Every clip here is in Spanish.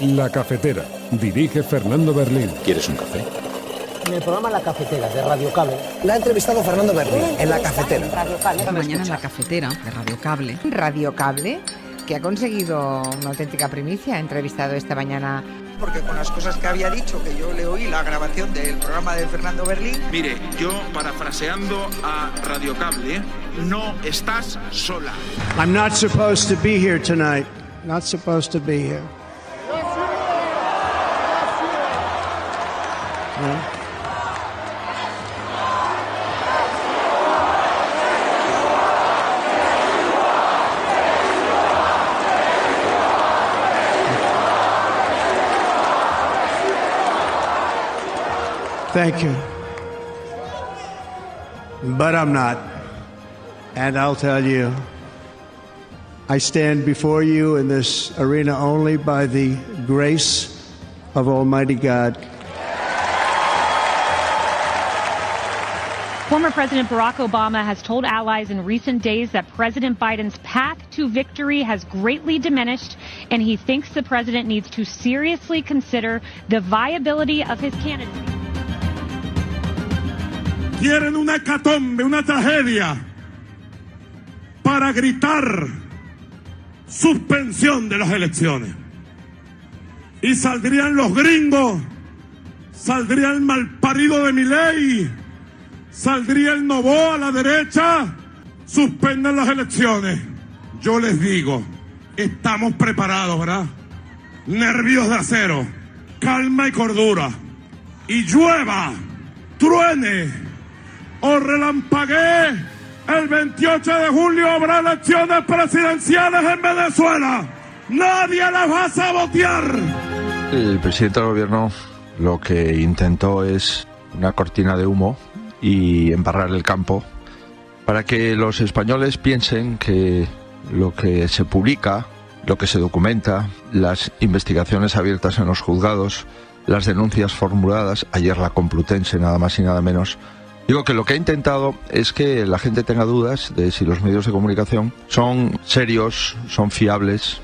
La Cafetera. Dirige Fernando Berlín. ¿Quieres un café? En el programa La Cafetera de Radio Cable. La ha entrevistado Fernando Berlín en La Cafetera. Esta mañana en La Cafetera de Radio Cable. Radio Cable, que ha conseguido una auténtica primicia, ha entrevistado esta mañana. Porque con las cosas que había dicho, que yo le oí la grabación del programa de Fernando Berlín. Mire, yo parafraseando a Radio Cable, no estás sola. I'm not supposed to be here tonight. Not supposed to be here. Thank you. But I'm not. And I'll tell you, I stand before you in this arena only by the grace of Almighty God. Former President Barack Obama has told allies in recent days that President Biden's path to victory has greatly diminished, and he thinks the president needs to seriously consider the viability of his candidacy. Quieren una hecatombe, una tragedia, para gritar suspensión de las elecciones. Y saldrían los gringos, saldría el malparido de Milei, saldría el Novoa a la derecha, suspendan las elecciones. Yo les digo, estamos preparados, ¿verdad? Nervios de acero, calma y cordura. Y llueva, truene o relampaguee, el 28 de julio habrá elecciones presidenciales en Venezuela. Nadie las va a sabotear. El presidente del gobierno lo que intentó es una cortina de humo y embarrar el campo para que los españoles piensen que lo que se publica, lo que se documenta, las investigaciones abiertas en los juzgados, las denuncias formuladas, ayer la Complutense nada más y nada menos. Digo que lo que ha intentado es que la gente tenga dudas de si los medios de comunicación son serios, son fiables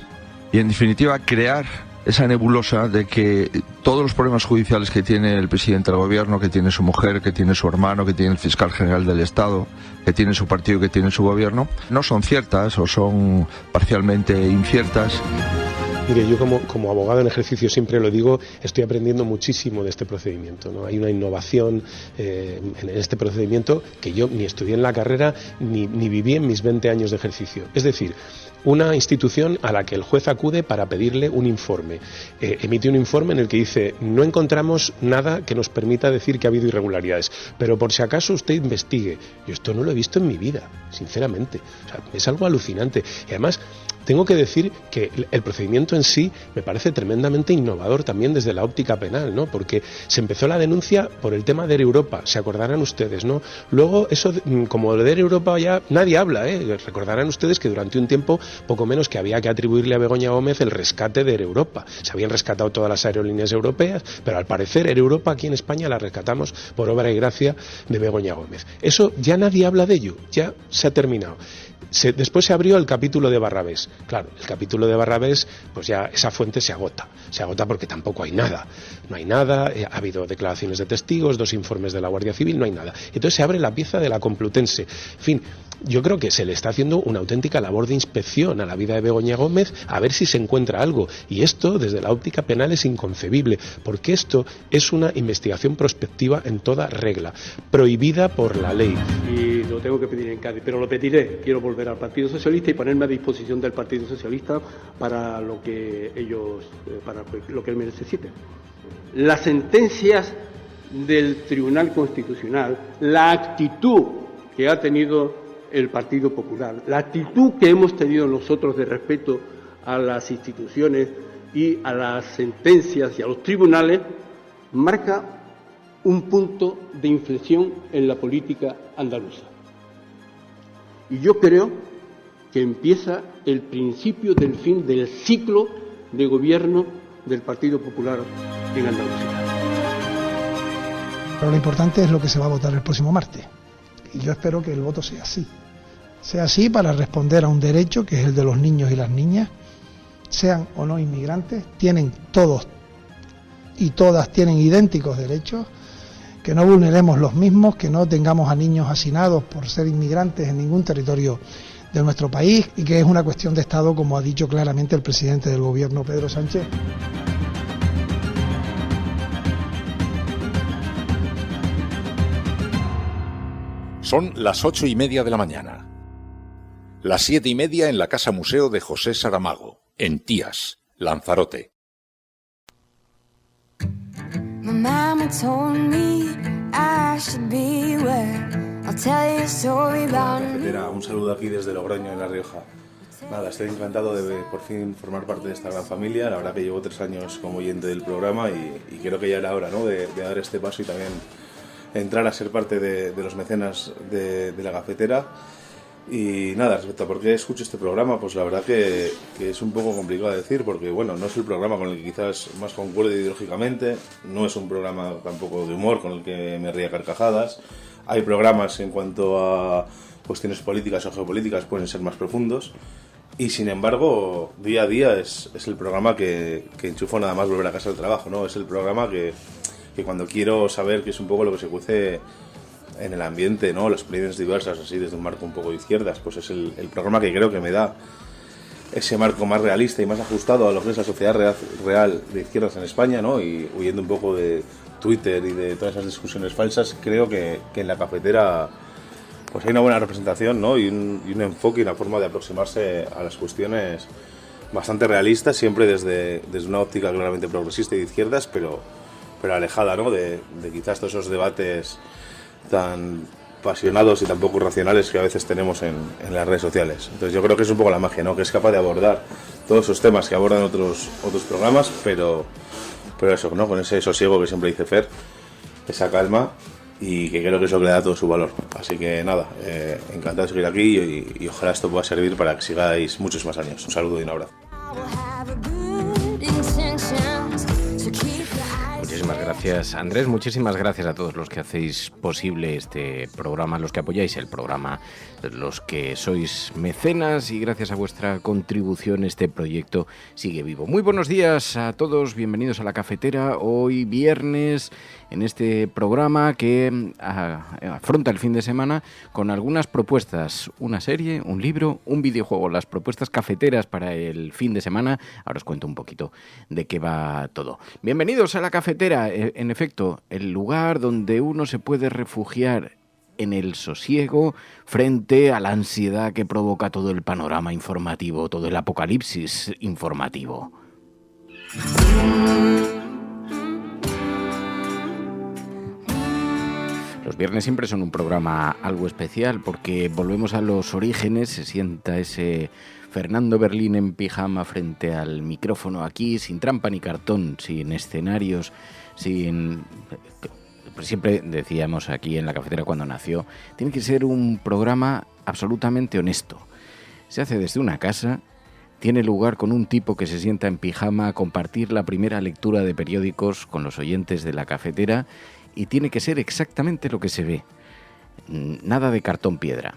y en definitiva crear esa nebulosa de que todos los problemas judiciales que tiene el presidente del gobierno, que tiene su mujer, que tiene su hermano, que tiene el fiscal general del Estado, que tiene su partido, que tiene su gobierno, no son ciertas o son parcialmente inciertas. Mire, yo como abogado en ejercicio siempre lo digo, estoy aprendiendo muchísimo de este procedimiento, ¿no? Hay una innovación en este procedimiento que yo ni estudié en la carrera ni viví en mis 20 años de ejercicio. Es decir, una institución a la que el juez acude para pedirle un informe. Emite un informe en el que dice, no encontramos nada que nos permita decir que ha habido irregularidades, pero por si acaso usted investigue. Yo esto no lo he visto en mi vida, sinceramente. O sea, es algo alucinante. Y además, tengo que decir que el procedimiento en sí me parece tremendamente innovador también desde la óptica penal, ¿no? Porque se empezó la denuncia por el tema de Europa, se acordarán ustedes, ¿no? Luego, eso, como de Europa ya nadie habla, ¿eh? Recordarán ustedes que durante un tiempo, poco menos que había que atribuirle a Begoña Gómez el rescate de Europa. Se habían rescatado todas las aerolíneas europeas, pero al parecer Europa aquí en España la rescatamos por obra y gracia de Begoña Gómez. Eso ya nadie habla de ello, ya se ha terminado. Después se abrió el capítulo de Barrabés. Claro, el capítulo de Barrabés, pues ya esa fuente se agota porque tampoco hay nada. No hay nada, ha habido declaraciones de testigos, 2 informes de la Guardia Civil, no hay nada. Entonces se abre la pieza de la Complutense. En fin, yo creo que se le está haciendo una auténtica labor de inspección a la vida de Begoña Gómez a ver si se encuentra algo. Y esto, desde la óptica penal, es inconcebible, porque esto es una investigación prospectiva en toda regla, prohibida por la ley. Y lo tengo que pedir en Cádiz, pero lo pediré. Quiero volver al Partido Socialista y ponerme a disposición del Partido Socialista para lo que ellos, para lo que él me necesite. Las sentencias del Tribunal Constitucional, la actitud que ha tenido el Partido Popular, la actitud que hemos tenido nosotros de respeto a las instituciones y a las sentencias y a los tribunales, marca un punto de inflexión en la política andaluza. Y yo creo que empieza el principio del fin del ciclo de gobierno del Partido Popular en Andalucía. Pero lo importante es lo que se va a votar el próximo martes. Y yo espero que el voto sea así. Sea así para responder a un derecho que es el de los niños y las niñas sean o no inmigrantes, tienen todos y todas tienen idénticos derechos, que no vulneremos los mismos, que no tengamos a niños hacinados por ser inmigrantes en ningún territorio de nuestro país y que es una cuestión de Estado, como ha dicho claramente el presidente del Gobierno, Pedro Sánchez. Son las 8:30 de la mañana. Las 7:30 en la Casa Museo de José Saramago, en Tías, Lanzarote. Un saludo aquí desde Logroño, en La Rioja. Nada, estoy encantado de por fin formar parte de esta gran familia. La verdad que llevo 3 años como oyente del programa y creo que ya era hora, ¿no?, de dar este paso y también entrar a ser parte de los mecenas de la cafetera. Y nada, respecto a por qué escucho este programa, pues la verdad que es un poco complicado de decir, porque bueno, no es el programa con el que quizás más concuerde ideológicamente, no es un programa tampoco de humor con el que me ría carcajadas. Hay programas en cuanto a cuestiones políticas o geopolíticas pueden ser más profundos, y sin embargo día a día es el programa que enchufo nada más volver a casa del trabajo, ¿no? Es el programa que cuando quiero saber qué es un poco lo que se cuece en el ambiente, ¿no?, las opiniones diversas, así desde un marco un poco de izquierdas, pues es el programa que creo que me da ese marco más realista y más ajustado a lo que es la sociedad real de izquierdas en España, ¿no? Y huyendo un poco de Twitter y de todas esas discusiones falsas, creo que en la cafetera pues hay una buena representación, ¿no?, y un enfoque y una forma de aproximarse a las cuestiones bastante realistas, siempre desde una óptica claramente progresista y de izquierdas, pero alejada, ¿no?, de quizás todos esos debates tan apasionados y tan poco racionales que a veces tenemos en las redes sociales. Entonces yo creo que es un poco la magia, ¿no?, que es capaz de abordar todos esos temas que abordan otros programas, pero eso, ¿no?, con ese sosiego que siempre dice Fer, esa calma, y que creo que eso le da todo su valor. Así que nada, encantado de seguir aquí y ojalá esto pueda servir para que sigáis muchos más años. Un saludo y un abrazo. Muchísimas gracias, Andrés. Muchísimas gracias a todos los que hacéis posible este programa, los que apoyáis el programa, los que sois mecenas, y gracias a vuestra contribución este proyecto sigue vivo. Muy buenos días a todos, bienvenidos a La Cafetera. Hoy viernes, en este programa que afronta el fin de semana con algunas propuestas, una serie, un libro, un videojuego, las propuestas cafeteras para el fin de semana. Ahora os cuento un poquito de qué va todo. Bienvenidos a La Cafetera, en efecto, el lugar donde uno se puede refugiar en el sosiego frente a la ansiedad que provoca todo el panorama informativo, todo el apocalipsis informativo. Los viernes siempre son un programa algo especial porque volvemos a los orígenes, se sienta ese Fernando Berlín en pijama frente al micrófono aquí, sin trampa ni cartón, sin escenarios, siempre decíamos aquí en La Cafetera cuando nació, tiene que ser un programa absolutamente honesto. Se hace desde una casa, tiene lugar con un tipo que se sienta en pijama a compartir la primera lectura de periódicos con los oyentes de La Cafetera, y tiene que ser exactamente lo que se ve. Nada de cartón piedra.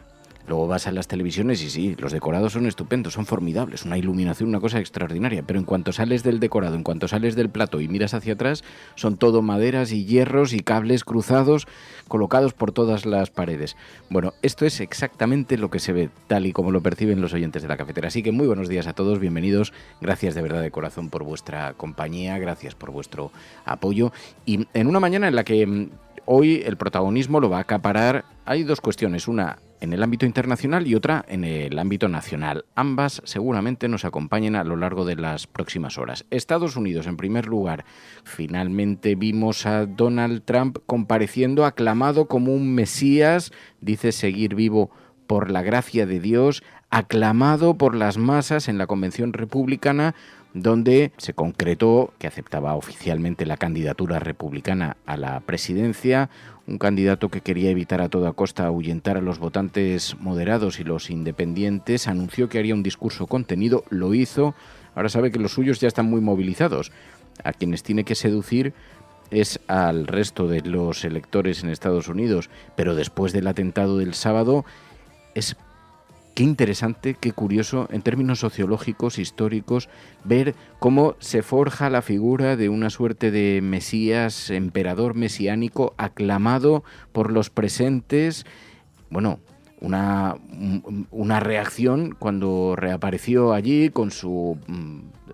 Luego vas a las televisiones y sí, los decorados son estupendos, son formidables, una iluminación, una cosa extraordinaria, pero en cuanto sales del decorado, en cuanto sales del plato y miras hacia atrás, son todo maderas y hierros y cables cruzados colocados por todas las paredes. Bueno, esto es exactamente lo que se ve, tal y como lo perciben los oyentes de La Cafetera. Así que muy buenos días a todos, bienvenidos, gracias de verdad de corazón por vuestra compañía, gracias por vuestro apoyo. Y en una mañana en la que hoy el protagonismo lo va a acaparar, hay dos cuestiones, una en el ámbito internacional y otra en el ámbito nacional. Ambas seguramente nos acompañen a lo largo de las próximas horas. Estados Unidos, en primer lugar. Finalmente vimos a Donald Trump compareciendo, aclamado como un mesías, dice seguir vivo por la gracia de Dios, aclamado por las masas en la Convención Republicana, donde se concretó que aceptaba oficialmente la candidatura republicana a la presidencia, un candidato que quería evitar a toda costa ahuyentar a los votantes moderados y los independientes, anunció que haría un discurso contenido, lo hizo, ahora sabe que los suyos ya están muy movilizados, a quienes tiene que seducir es al resto de los electores en Estados Unidos, pero después del atentado del sábado es qué interesante, qué curioso en términos sociológicos, históricos, ver cómo se forja la figura de una suerte de Mesías, emperador mesiánico, aclamado por los presentes. Bueno, una reacción cuando reapareció allí con su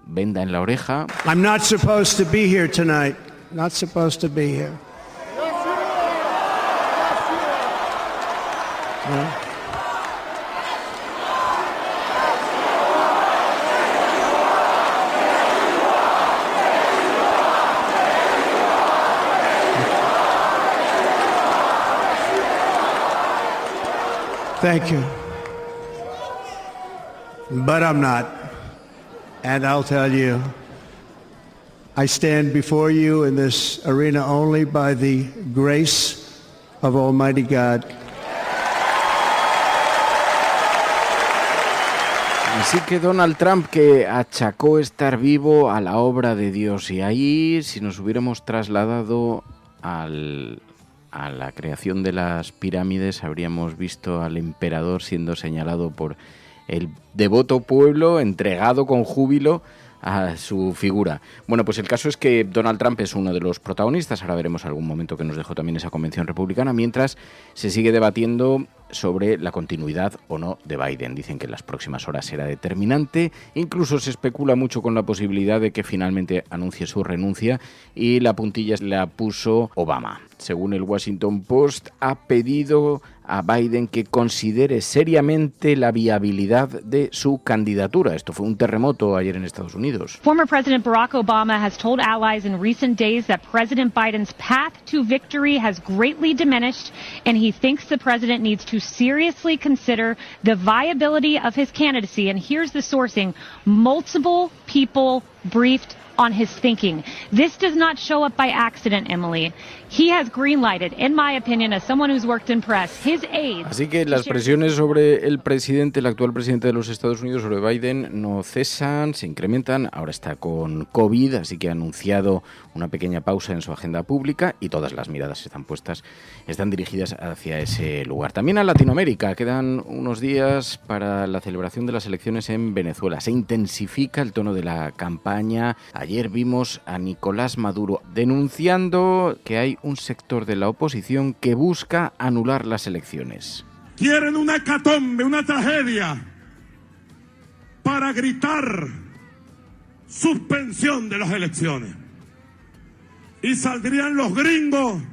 venda en la oreja. I'm not supposed to be here tonight. Not supposed to be here. Thank you. But I'm not. And I'll tell you, I stand before you in this arena only by the grace of Almighty God. Así que Donald Trump, que achacó estar vivo a la obra de Dios, y ahí, si nos hubiéramos trasladado a la creación de las pirámides, habríamos visto al emperador siendo señalado por el devoto pueblo, entregado con júbilo a su figura. Bueno, pues el caso es que Donald Trump es uno de los protagonistas. Ahora veremos algún momento que nos dejó también esa convención republicana, mientras se sigue debatiendo sobre la continuidad o no de Biden. Dicen que en las próximas horas será determinante. Incluso se especula mucho con la posibilidad de que finalmente anuncie su renuncia, y la puntilla la puso Obama. Según el Washington Post, ha pedido a Biden que considere seriamente la viabilidad de su candidatura. Esto fue un terremoto ayer en Estados Unidos. Former President Barack Obama has told allies in recent days that President Biden's path to victory has greatly diminished, and he thinks the president needs to seriously consider the viability of his candidacy. And here's the sourcing. Multiple people briefed on his thinking. This does not show up by accident, Emily. He has green-lighted, in my opinion, as someone who's worked in press, his aides. Así que las presiones sobre el presidente, el actual presidente de los Estados Unidos, sobre Biden, no cesan, se incrementan. Ahora está con COVID, así que ha anunciado una pequeña pausa en su agenda pública, y todas las miradas están dirigidas hacia ese lugar. También a Latinoamérica. Quedan unos días para la celebración de las elecciones en Venezuela. Se intensifica el tono de la campaña. Ayer vimos a Nicolás Maduro denunciando que hay un sector de la oposición que busca anular las elecciones. Quieren una hecatombe, una tragedia, para gritar suspensión de las elecciones. Y saldrían los gringos,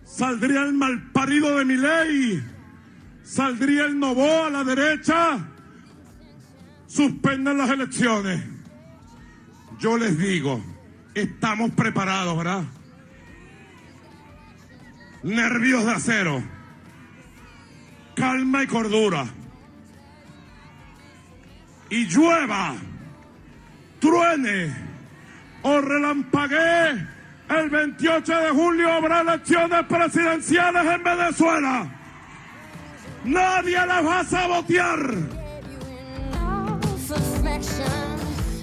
saldría el malparido de Milei, saldría el Noboa a la derecha, suspendan las elecciones. Yo les digo, estamos preparados, ¿verdad? Nervios de acero, calma y cordura. Y llueva, truene o relampaguee, el 28 de julio habrá elecciones presidenciales en Venezuela. Nadie las va a sabotear.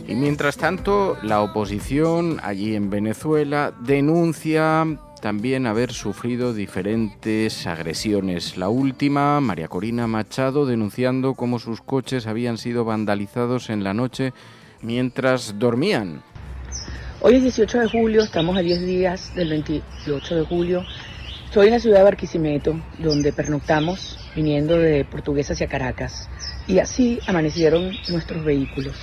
Y mientras tanto, la oposición allí en Venezuela denuncia también haber sufrido diferentes agresiones. La última, María Corina Machado, denunciando cómo sus coches habían sido vandalizados en la noche mientras dormían. Hoy es 18 de julio, estamos a 10 días del 28 de julio. Estoy en la ciudad de Barquisimeto, donde pernoctamos viniendo de Portuguesa hacia Caracas. Y así amanecieron nuestros vehículos.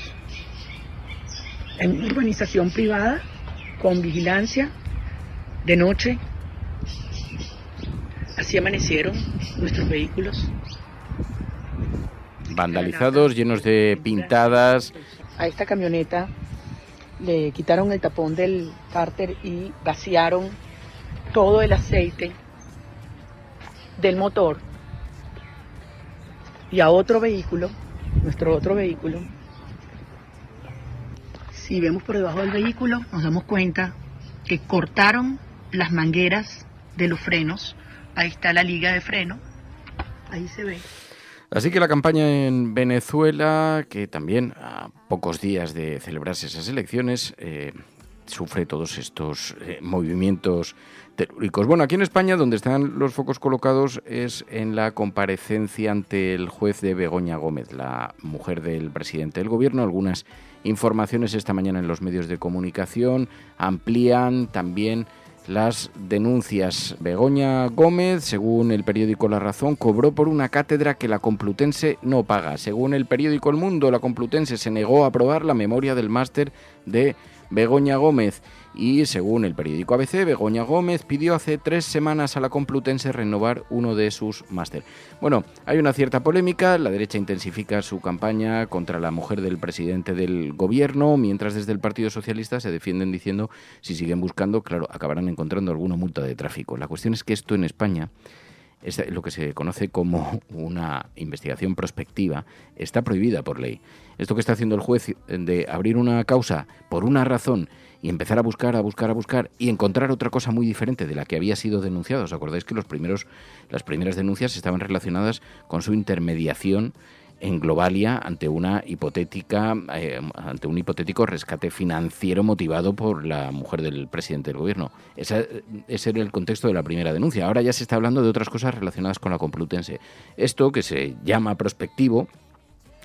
En una urbanización privada, con vigilancia, de noche, así amanecieron nuestros vehículos. Vandalizados, llenos de pintadas. A esta camioneta le quitaron el tapón del cárter y vaciaron todo el aceite del motor. Y a otro vehículo, nuestro otro vehículo, si vemos por debajo del vehículo, nos damos cuenta que cortaron las mangueras de los frenos. Ahí está la liga de freno, ahí se ve. Así que la campaña en Venezuela, que también a pocos días de celebrarse esas elecciones, sufre todos estos movimientos telúricos. Bueno, aquí en España, donde están los focos colocados es en la comparecencia ante el juez de Begoña Gómez, la mujer del presidente del Gobierno. Algunas informaciones esta mañana en los medios de comunicación amplían también las denuncias. Begoña Gómez, según el periódico La Razón, cobró por una cátedra que la Complutense no paga. Según el periódico El Mundo, la Complutense se negó a aprobar la memoria del máster de Begoña Gómez. Y según el periódico ABC, Begoña Gómez pidió hace 3 semanas a la Complutense renovar uno de sus máster. Bueno, hay una cierta polémica. La derecha intensifica su campaña contra la mujer del presidente del Gobierno, mientras desde el Partido Socialista se defienden diciendo, si siguen buscando, claro, acabarán encontrando alguna multa de tráfico. La cuestión es que esto en España, es lo que se conoce como una investigación prospectiva, está prohibida por ley. Esto que está haciendo el juez de abrir una causa por una razón y empezar a buscar y encontrar otra cosa muy diferente de la que había sido denunciado. ¿Os acordáis que las primeras denuncias estaban relacionadas con su intermediación en Globalia ante un hipotético rescate financiero motivado por la mujer del presidente del Gobierno? Ese era el contexto de la primera denuncia. Ahora ya se está hablando de otras cosas relacionadas con la Complutense. Esto, que se llama prospectivo,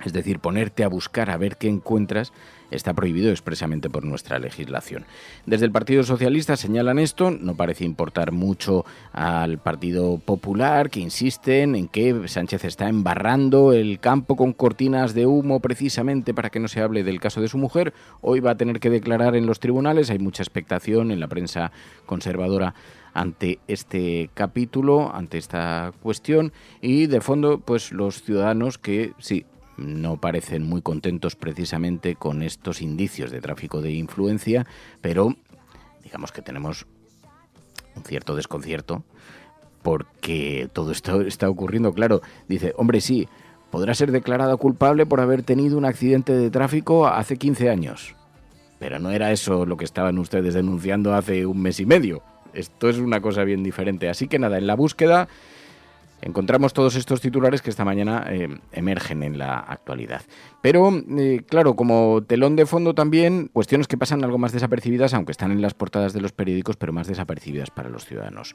es decir, ponerte a buscar a ver qué encuentras, está prohibido expresamente por nuestra legislación. Desde el Partido Socialista señalan esto, no parece importar mucho al Partido Popular, que insisten en que Sánchez está embarrando el campo con cortinas de humo precisamente para que no se hable del caso de su mujer. Hoy va a tener que declarar en los tribunales, hay mucha expectación en la prensa conservadora ante este capítulo, ante esta cuestión, y de fondo, pues los ciudadanos que sí, no parecen muy contentos precisamente con estos indicios de tráfico de influencia, pero digamos que tenemos un cierto desconcierto porque todo esto está ocurriendo. Claro, dice, hombre, sí, podrá ser declarada culpable por haber tenido un accidente de tráfico hace 15 años, pero no era eso lo que estaban ustedes denunciando hace 1 mes y medio. Esto es una cosa bien diferente. Así que nada, en la búsqueda encontramos todos estos titulares que esta mañana emergen en la actualidad. Pero, claro, como telón de fondo también, cuestiones que pasan algo más desapercibidas, aunque están en las portadas de los periódicos, pero más desapercibidas para los ciudadanos.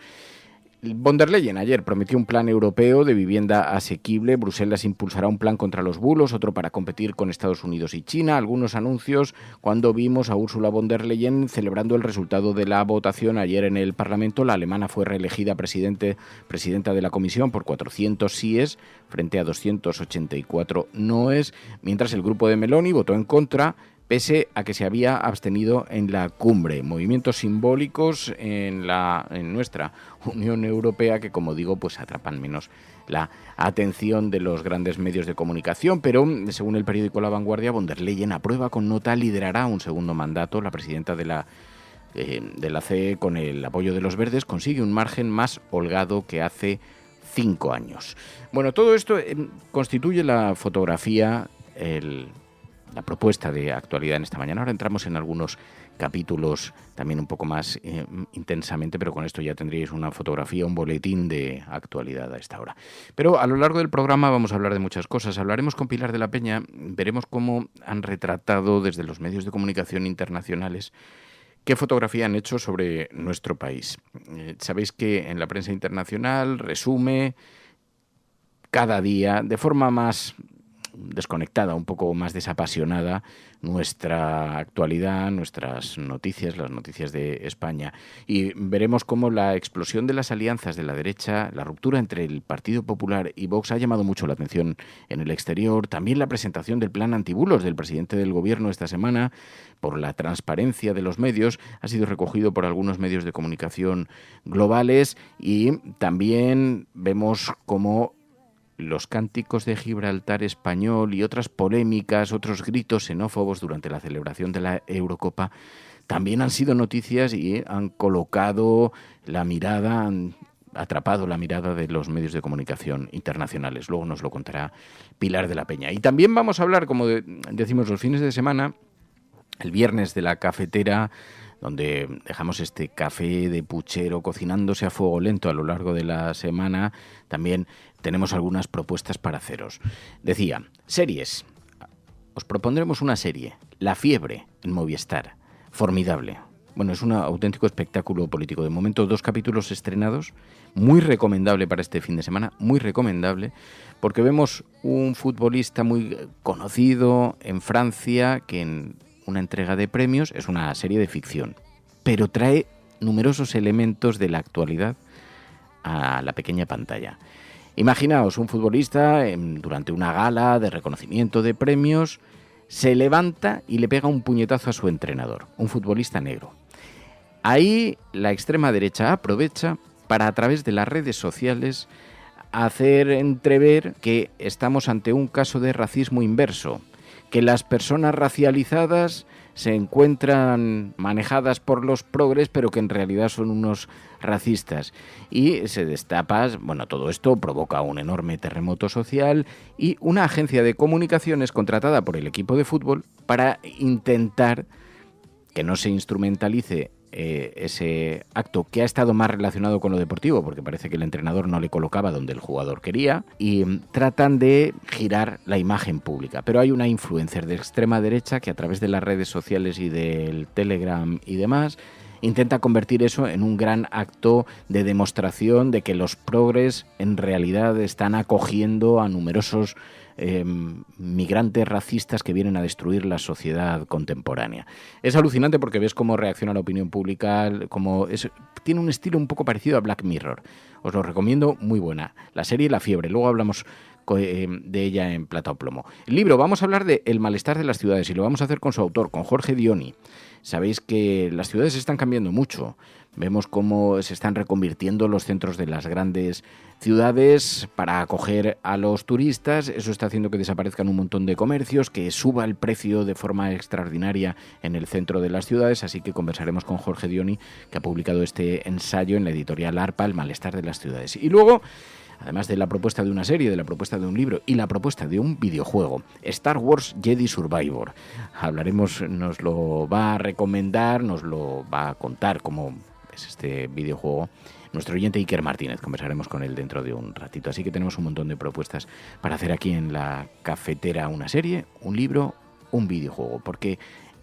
Von der Leyen ayer prometió un plan europeo de vivienda asequible. Bruselas impulsará un plan contra los bulos, otro para competir con Estados Unidos y China. Algunos anuncios cuando vimos a Ursula von der Leyen celebrando el resultado de la votación ayer en el Parlamento. La alemana fue reelegida presidenta de la Comisión por 400 síes frente a 284 noes, mientras el grupo de Meloni votó en contra, pese a que se había abstenido en la cumbre. Movimientos simbólicos en nuestra Unión Europea que, como digo, pues atrapan menos la atención de los grandes medios de comunicación, pero según el periódico La Vanguardia, von der Leyen aprueba con nota, liderará un segundo mandato. La presidenta de la CE, con el apoyo de los verdes, consigue un margen más holgado que hace 5 años. Bueno, todo esto constituye la fotografía, la propuesta de actualidad en esta mañana. Ahora entramos en algunos capítulos también un poco más intensamente, pero con esto ya tendríais una fotografía, un boletín de actualidad a esta hora. Pero a lo largo del programa vamos a hablar de muchas cosas. Hablaremos con Pilar de la Peña, veremos cómo han retratado desde los medios de comunicación internacionales qué fotografía han hecho sobre nuestro país. Sabéis que en la prensa internacional resume cada día de forma más desconectada, un poco más desapasionada, nuestra actualidad, nuestras noticias, las noticias de España. Y veremos cómo la explosión de las alianzas de la derecha, la ruptura entre el Partido Popular y Vox ha llamado mucho la atención en el exterior. También la presentación del plan antibulos del presidente del Gobierno esta semana, por la transparencia de los medios, ha sido recogido por algunos medios de comunicación globales. Y también vemos cómo los cánticos de Gibraltar español y otras polémicas, otros gritos xenófobos durante la celebración de la Eurocopa también han sido noticias y han colocado la mirada, han atrapado la mirada de los medios de comunicación internacionales. Luego nos lo contará Pilar de la Peña. Y también vamos a hablar, como decimos, los fines de semana, el viernes de la cafetera, donde dejamos este café de puchero cocinándose a fuego lento a lo largo de la semana. También tenemos algunas propuestas para haceros. Decía, series. Os propondremos una serie, La Fiebre, en Movistar. Formidable. Bueno, es un auténtico espectáculo político. De momento, 2 capítulos estrenados, muy recomendable para este fin de semana, muy recomendable, porque vemos un futbolista muy conocido en Francia que en una entrega de premios, es una serie de ficción, pero trae numerosos elementos de la actualidad a la pequeña pantalla. Imaginaos un futbolista durante una gala de reconocimiento de premios, se levanta y le pega un puñetazo a su entrenador, un futbolista negro. Ahí la extrema derecha aprovecha para, a través de las redes sociales, hacer entrever que estamos ante un caso de racismo inverso, que las personas racializadas se encuentran manejadas por los progres, pero que en realidad son unos racistas. Y se destapa, bueno, todo esto provoca un enorme terremoto social y una agencia de comunicaciones contratada por el equipo de fútbol para intentar que no se instrumentalice ese acto que ha estado más relacionado con lo deportivo, porque parece que el entrenador no le colocaba donde el jugador quería, y tratan de girar la imagen pública. Pero hay una influencer de extrema derecha que, a través de las redes sociales y del Telegram y demás, intenta convertir eso en un gran acto de demostración de que los progres en realidad están acogiendo a numerosos migrantes racistas que vienen a destruir la sociedad contemporánea. Es alucinante porque ves cómo reacciona la opinión pública, tiene un estilo un poco parecido a Black Mirror. Os lo recomiendo, muy buena. La serie La Fiebre, luego hablamos de ella en Plata o Plomo. El libro, vamos a hablar de El malestar de las ciudades, y lo vamos a hacer con su autor, con Jorge Dioni. Sabéis que las ciudades están cambiando mucho. Vemos cómo se están reconvirtiendo los centros de las grandes ciudades para acoger a los turistas. Eso está haciendo que desaparezcan un montón de comercios, que suba el precio de forma extraordinaria en el centro de las ciudades. Así que conversaremos con Jorge Dioni, que ha publicado este ensayo en la editorial ARPA, El malestar de las ciudades. Y luego, además de la propuesta de una serie, de la propuesta de un libro y la propuesta de un videojuego, Star Wars Jedi Survivor. Hablaremos, nos lo va a recomendar, nos lo va a contar cómo es este videojuego nuestro oyente Iker Martínez. Conversaremos con él dentro de un ratito. Así que tenemos un montón de propuestas para hacer aquí en la cafetera: una serie, un libro, un videojuego, porque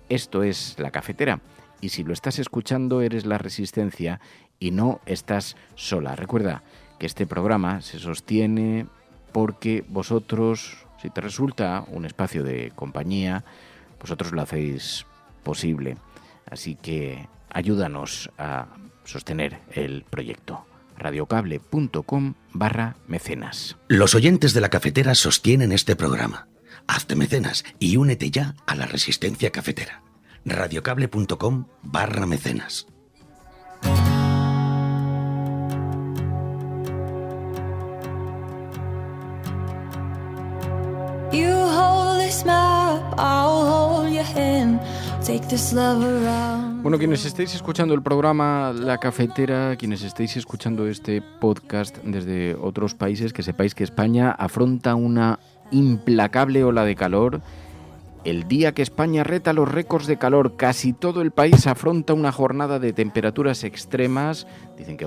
esto es La Cafetera, y si lo estás escuchando eres la Resistencia y no estás sola. Recuerda que este programa se sostiene porque vosotros, si te resulta un espacio de compañía, vosotros lo hacéis posible. Así que ayúdanos a sostener el proyecto. radiocable.com/mecenas. Los oyentes de La Cafetera sostienen este programa. Hazte mecenas y únete ya a la Resistencia Cafetera. radiocable.com/mecenas. You hold this map, I'll hold your hand. Take this love around. Bueno, quienes estéis escuchando el programa La Cafetera, quienes estéis escuchando este podcast desde otros países, que sepáis que España afronta una implacable ola de calor. El día que España reta los récords de calor, casi todo el país afronta una jornada de temperaturas extremas. Dicen que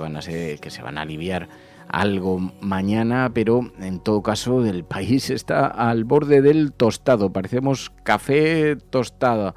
se van a aliviar algo mañana, pero en todo caso el país está al borde del tostado. Parecemos café tostado,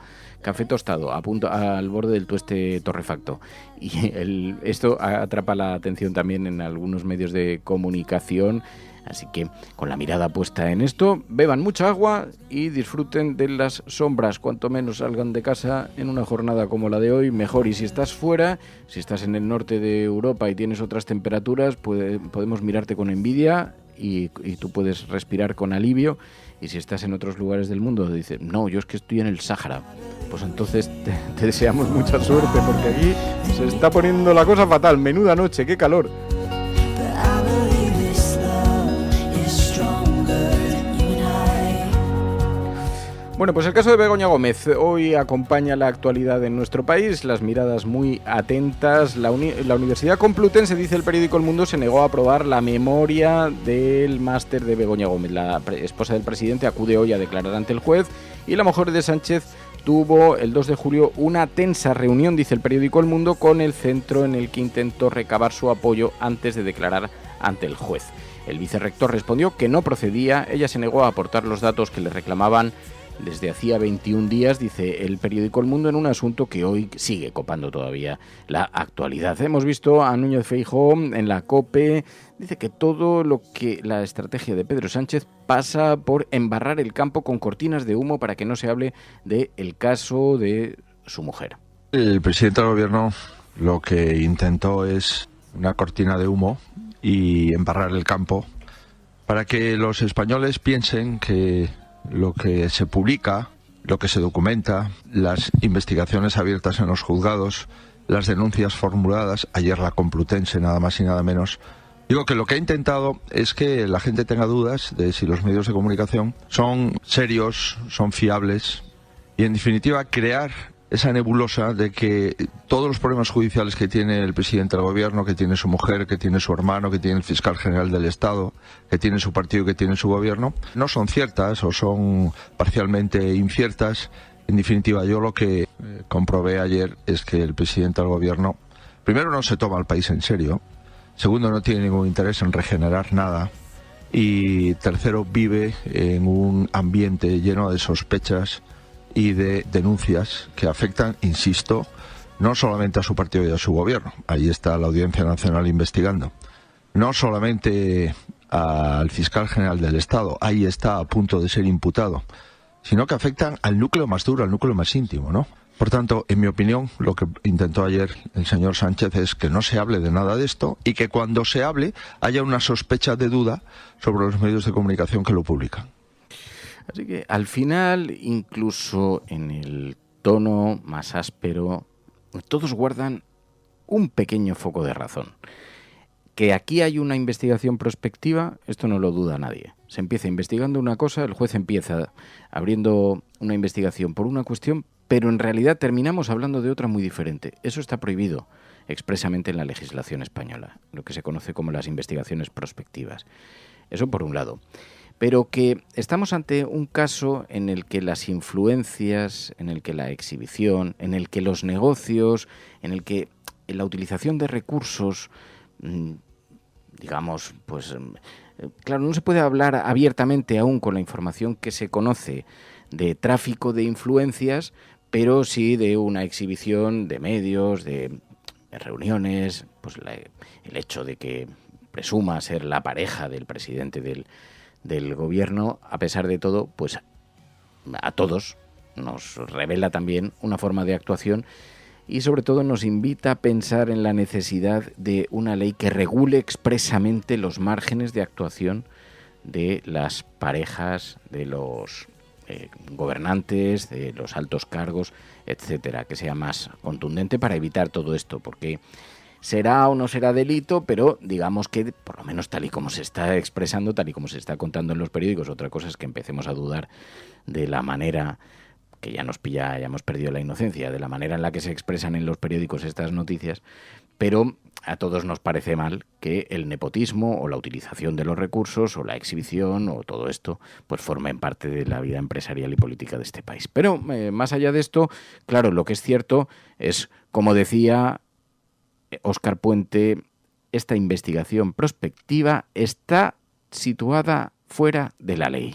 al borde del tueste torrefacto. Y esto atrapa la atención también en algunos medios de comunicación. Así que, con la mirada puesta en esto, beban mucha agua y disfruten de las sombras. Cuanto menos salgan de casa en una jornada como la de hoy, mejor. Y si estás fuera, si estás en el norte de Europa y tienes otras temperaturas, podemos mirarte con envidia y tú puedes respirar con alivio. Y si estás en otros lugares del mundo, dices, no, yo es que estoy en el Sáhara. Pues entonces te deseamos mucha suerte, porque aquí se está poniendo la cosa fatal. Menuda noche, qué calor. Bueno, pues el caso de Begoña Gómez hoy acompaña la actualidad en nuestro país, las miradas muy atentas. La Universidad Complutense, dice el periódico El Mundo, se negó a aprobar la memoria del máster de Begoña Gómez. La esposa del presidente acude hoy a declarar ante el juez, y la mujer de Sánchez tuvo el 2 de julio una tensa reunión, dice el periódico El Mundo, con el centro en el que intentó recabar su apoyo antes de declarar ante el juez. El vicerrector respondió que no procedía, ella se negó a aportar los datos que le reclamaban desde hacía 21 días, dice el periódico El Mundo, en un asunto que hoy sigue copando todavía la actualidad. Hemos visto a Núñez Feijóo en la COPE, dice que todo lo que la estrategia de Pedro Sánchez pasa por embarrar el campo con cortinas de humo para que no se hable del caso de su mujer. El presidente del gobierno lo que intentó es una cortina de humo y embarrar el campo para que los españoles piensen que lo que se publica, lo que se documenta, las investigaciones abiertas en los juzgados, las denuncias formuladas, ayer la Complutense nada más y nada menos, digo que lo que ha intentado es que la gente tenga dudas de si los medios de comunicación son serios, son fiables y en definitiva crear esa nebulosa de que todos los problemas judiciales que tiene el presidente del gobierno, que tiene su mujer, que tiene su hermano, que tiene el fiscal general del Estado, que tiene su partido, que tiene su gobierno, no son ciertas o son parcialmente inciertas. En definitiva, yo lo que comprobé ayer es que el presidente del gobierno, primero, no se toma al país en serio, segundo, no tiene ningún interés en regenerar nada y tercero, vive en un ambiente lleno de sospechas y de denuncias que afectan, insisto, no solamente a su partido y a su gobierno, ahí está la Audiencia Nacional investigando, no solamente al fiscal general del Estado, ahí está a punto de ser imputado, sino que afectan al núcleo más duro, al núcleo más íntimo, ¿no? Por tanto, en mi opinión, lo que intentó ayer el señor Sánchez es que no se hable de nada de esto y que cuando se hable haya una sospecha de duda sobre los medios de comunicación que lo publican. Así que al final, incluso en el tono más áspero, todos guardan un pequeño foco de razón. Que aquí hay una investigación prospectiva, esto no lo duda nadie. Se empieza investigando una cosa, el juez empieza abriendo una investigación por una cuestión, pero en realidad terminamos hablando de otra muy diferente. Eso está prohibido expresamente en la legislación española, lo que se conoce como las investigaciones prospectivas. Eso por un lado. Pero que estamos ante un caso en el que las influencias, en el que la exhibición, en el que los negocios, en el que la utilización de recursos, digamos, pues claro, no se puede hablar abiertamente aún con la información que se conoce de tráfico de influencias, pero sí de una exhibición de medios, de reuniones, pues el hecho de que presuma ser la pareja del presidente del gobierno, a pesar de todo, pues a todos nos revela también una forma de actuación y sobre todo nos invita a pensar en la necesidad de una ley que regule expresamente los márgenes de actuación de las parejas, de los gobernantes, de los altos cargos, etcétera, que sea más contundente para evitar todo esto, porque será o no será delito, pero digamos que por lo menos tal y como se está expresando, tal y como se está contando en los periódicos, otra cosa es que empecemos a dudar de la manera que ya nos pilla, ya hemos perdido la inocencia, de la manera en la que se expresan en los periódicos estas noticias, pero a todos nos parece mal que el nepotismo o la utilización de los recursos o la exhibición o todo esto pues formen parte de la vida empresarial y política de este país. Pero más allá de esto, claro, lo que es cierto es, como decía Óscar Puente, esta investigación prospectiva está situada fuera de la ley.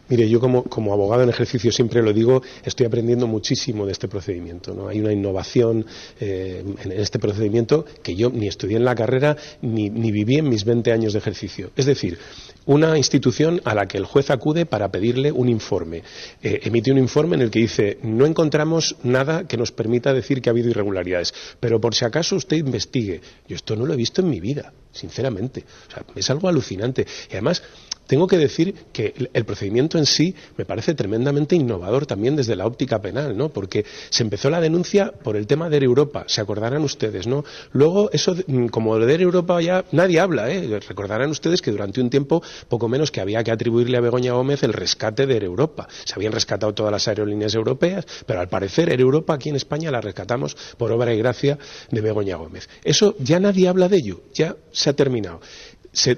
Mire, yo como abogado en ejercicio siempre lo digo, estoy aprendiendo muchísimo de este procedimiento, ¿no? Hay una innovación en este procedimiento que yo ni estudié en la carrera ni viví en mis 20 años de ejercicio. Es decir, una institución a la que el juez acude para pedirle un informe. Emite un informe en el que dice, no encontramos nada que nos permita decir que ha habido irregularidades, pero por si acaso usted investigue. Yo esto no lo he visto en mi vida, sinceramente. O sea, es algo alucinante. Y además, tengo que decir que el procedimiento en sí me parece tremendamente innovador también desde la óptica penal, ¿no? Porque se empezó la denuncia por el tema de Air Europa, se acordarán ustedes, ¿no? Luego, eso, como de Air Europa ya nadie habla, ¿eh? Recordarán ustedes que durante un tiempo, poco menos que había que atribuirle a Begoña Gómez el rescate de Air Europa. Se habían rescatado todas las aerolíneas europeas, pero al parecer Air Europa aquí en España la rescatamos por obra y gracia de Begoña Gómez. Eso ya nadie habla de ello, ya se ha terminado.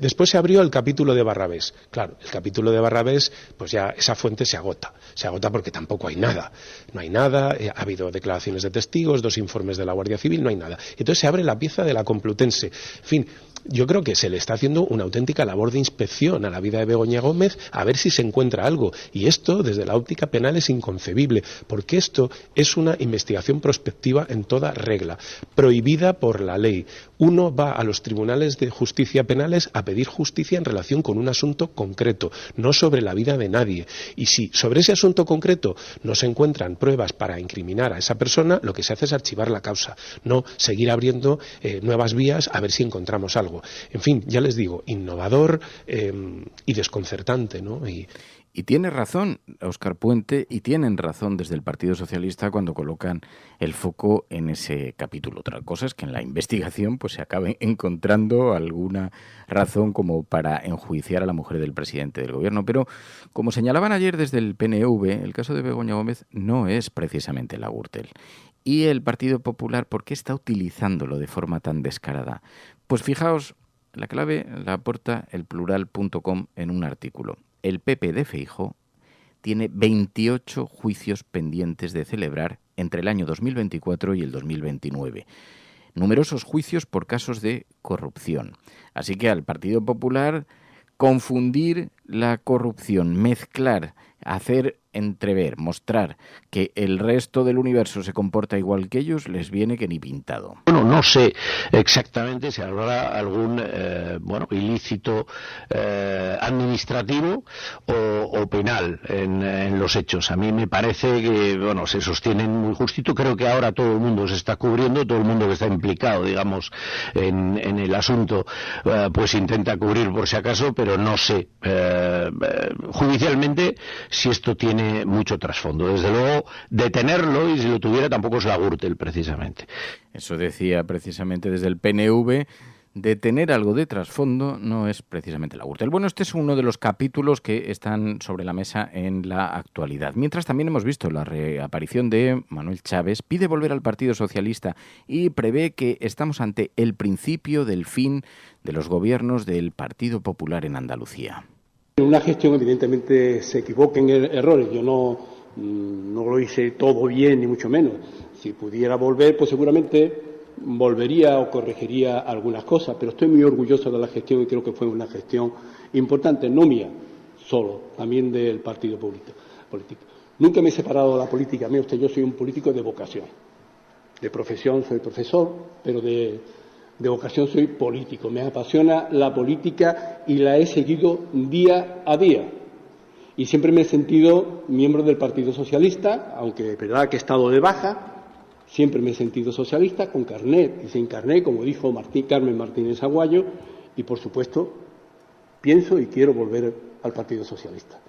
Después se abrió el capítulo de Barrabés. Claro, el capítulo de Barrabés, pues ya esa fuente se agota. Se agota porque tampoco hay nada. No hay nada, ha habido declaraciones de testigos, 2 informes de la Guardia Civil, no hay nada. Entonces se abre la pieza de la Complutense. En fin, yo creo que se le está haciendo una auténtica labor de inspección a la vida de Begoña Gómez a ver si se encuentra algo. Y esto, desde la óptica penal, es inconcebible, porque esto es una investigación prospectiva en toda regla, prohibida por la ley. Uno va a los tribunales de justicia penales a pedir justicia en relación con un asunto concreto, no sobre la vida de nadie. Y si sobre ese asunto concreto no se encuentran pruebas para incriminar a esa persona, lo que se hace es archivar la causa, no seguir abriendo nuevas vías a ver si encontramos algo. En fin, ya les digo, innovador y desconcertante, ¿no? Y tiene razón Óscar Puente, y tienen razón desde el Partido Socialista cuando colocan el foco en ese capítulo. Otra cosa es que en la investigación pues se acabe encontrando alguna razón como para enjuiciar a la mujer del presidente del gobierno. Pero, como señalaban ayer desde el PNV, el caso de Begoña Gómez no es precisamente la Gürtel. ¿Y el Partido Popular por qué está utilizándolo de forma tan descarada? Pues fijaos, la clave la aporta elplural.com en un artículo. El PP de Feijóo tiene 28 juicios pendientes de celebrar entre el año 2024 y el 2029. Numerosos juicios por casos de corrupción. Así que al Partido Popular confundir la corrupción, mezclar, hacer entrever, mostrar que el resto del universo se comporta igual que ellos, les viene que ni pintado. Bueno, no sé exactamente si habrá algún ilícito administrativo o penal en los hechos. A mí me parece que se sostienen muy justito. Creo que ahora todo el mundo se está cubriendo, todo el mundo que está implicado, digamos, en el asunto, pues intenta cubrir por si acaso, pero no sé judicialmente si esto tiene mucho trasfondo. Desde luego, detenerlo, y si lo tuviera tampoco es la Gürtel, precisamente. Eso decía precisamente desde el PNV, detener algo de trasfondo no es precisamente la Gürtel. Bueno, este es uno de los capítulos que están sobre la mesa en la actualidad. Mientras también hemos visto la reaparición de Manuel Chaves, pide volver al Partido Socialista y prevé que estamos ante el principio del fin de los gobiernos del Partido Popular en Andalucía. En una gestión evidentemente se equivoquen errores, yo no lo hice todo bien ni mucho menos. Si pudiera volver, pues seguramente volvería o corregiría algunas cosas, pero estoy muy orgulloso de la gestión y creo que fue una gestión importante, no mía solo, también del partido político. Nunca me he separado de la política, mire usted, yo soy un político de vocación, de profesión soy profesor, pero de vocación soy político. Me apasiona la política y la he seguido día a día. Y siempre me he sentido miembro del Partido Socialista, aunque es verdad que he estado de baja, siempre me he sentido socialista, con carnet y sin carnet, como dijo Carmen Martínez Aguayo, y por supuesto pienso y quiero volver al Partido Socialista.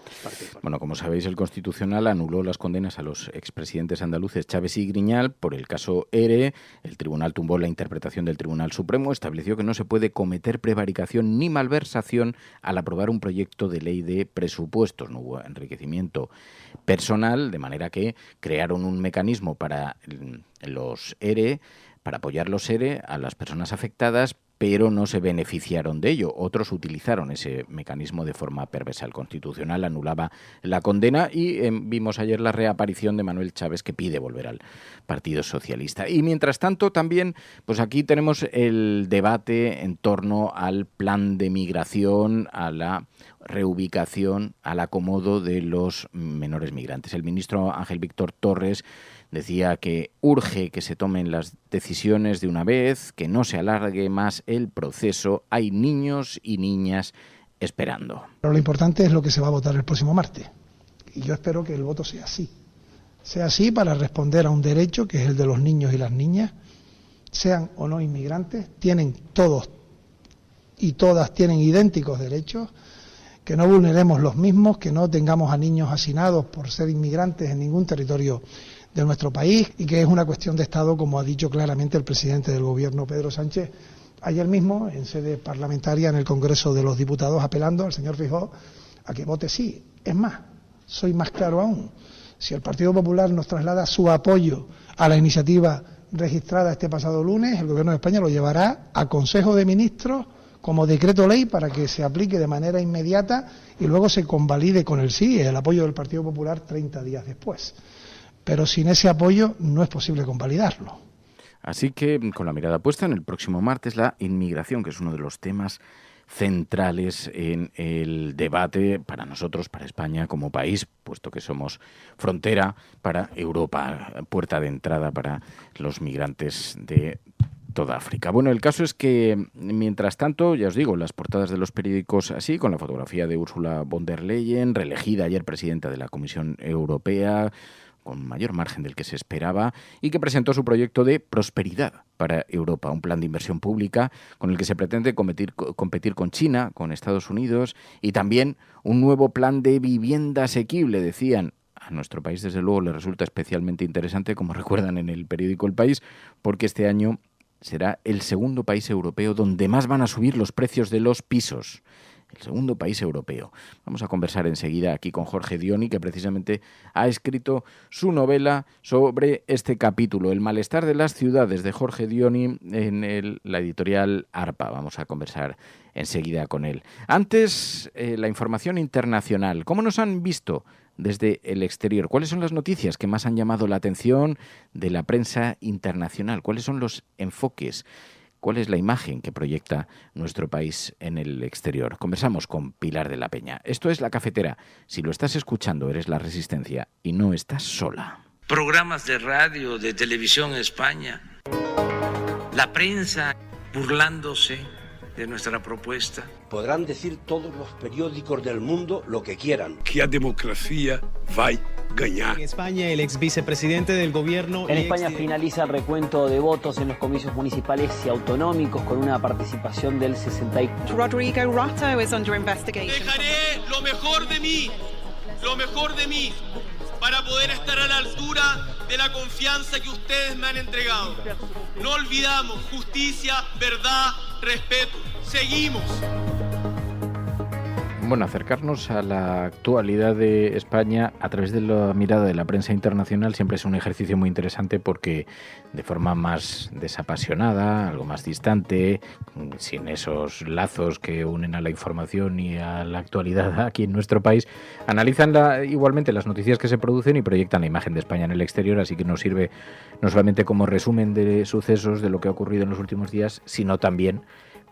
Bueno, como sabéis, el Constitucional anuló las condenas a los expresidentes andaluces Chaves y Griñán por el caso ERE. El Tribunal tumbó la interpretación del Tribunal Supremo, estableció que no se puede cometer prevaricación ni malversación al aprobar un proyecto de ley de presupuestos. No hubo enriquecimiento personal, de manera que crearon un mecanismo para los ERE, para apoyar los ERE a las personas afectadas, pero no se beneficiaron de ello. Otros utilizaron ese mecanismo de forma perversa. El Constitucional anulaba la condena y vimos ayer la reaparición de Manuel Chaves, que pide volver al Partido Socialista. Y mientras tanto también, pues aquí tenemos el debate en torno al plan de migración, a la reubicación, al acomodo de los menores migrantes. El ministro Ángel Víctor Torres decía que urge que se tomen las decisiones de una vez, que no se alargue más el proceso. Hay niños y niñas esperando. Pero lo importante es lo que se va a votar el próximo martes. Y yo espero que el voto sea así. Sea así para responder a un derecho que es el de los niños y las niñas, sean o no inmigrantes, tienen todos y todas tienen idénticos derechos, que no vulneremos los mismos, que no tengamos a niños hacinados por ser inmigrantes en ningún territorio de nuestro país, y que es una cuestión de Estado, como ha dicho claramente el presidente del Gobierno, Pedro Sánchez, ayer mismo en sede parlamentaria en el Congreso de los Diputados, apelando al señor Feijóo a que vote sí. Es más, soy más claro aún, si el Partido Popular nos traslada su apoyo a la iniciativa registrada este pasado lunes, el Gobierno de España lo llevará a Consejo de Ministros como decreto ley para que se aplique de manera inmediata y luego se convalide con el sí, el apoyo del Partido Popular 30 días después. Pero sin ese apoyo no es posible convalidarlo. Así que, con la mirada puesta en el próximo martes, la inmigración, que es uno de los temas centrales en el debate para nosotros, para España como país, puesto que somos frontera para Europa, puerta de entrada para los migrantes de toda África. Bueno, el caso es que, mientras tanto, ya os digo, las portadas de los periódicos así, con la fotografía de Ursula von der Leyen, reelegida ayer presidenta de la Comisión Europea, con mayor margen del que se esperaba, y que presentó su proyecto de prosperidad para Europa, un plan de inversión pública con el que se pretende competir con China, con Estados Unidos, y también un nuevo plan de vivienda asequible, decían. A nuestro país, desde luego, le resulta especialmente interesante, como recuerdan en el periódico El País, porque este año será el segundo país europeo donde más van a subir los precios de los pisos. El segundo país europeo. Vamos a conversar enseguida aquí con Jorge Dioni, que precisamente ha escrito su novela sobre este capítulo, El malestar de las ciudades, de Jorge Dioni, en la editorial ARPA. Vamos a conversar enseguida con él. Antes, la información internacional. ¿Cómo nos han visto desde el exterior? ¿Cuáles son las noticias que más han llamado la atención de la prensa internacional? ¿Cuáles son los enfoques? ¿Cuál es la imagen que proyecta nuestro país en el exterior? Conversamos con Pilar de la Peña. Esto es La Cafetera. Si lo estás escuchando, eres La Resistencia y no estás sola. Programas de radio, de televisión en España. La prensa burlándose de nuestra propuesta. Podrán decir todos los periódicos del mundo lo que quieran. Que a democracia va a ganar. En España, el ex vicepresidente del gobierno... En España finaliza el recuento de votos en los comicios municipales y autonómicos con una participación del 64%. Rodrigo Rato is under investigation. Dejaré lo mejor de mí, para poder estar a la altura de la confianza que ustedes me han entregado. No olvidamos justicia, verdad, respeto. Seguimos. Bueno, acercarnos a la actualidad de España a través de la mirada de la prensa internacional siempre es un ejercicio muy interesante porque de forma más desapasionada, algo más distante, sin esos lazos que unen a la información y a la actualidad aquí en nuestro país, analizan igualmente las noticias que se producen y proyectan la imagen de España en el exterior, así que nos sirve no solamente como resumen de sucesos de lo que ha ocurrido en los últimos días, sino también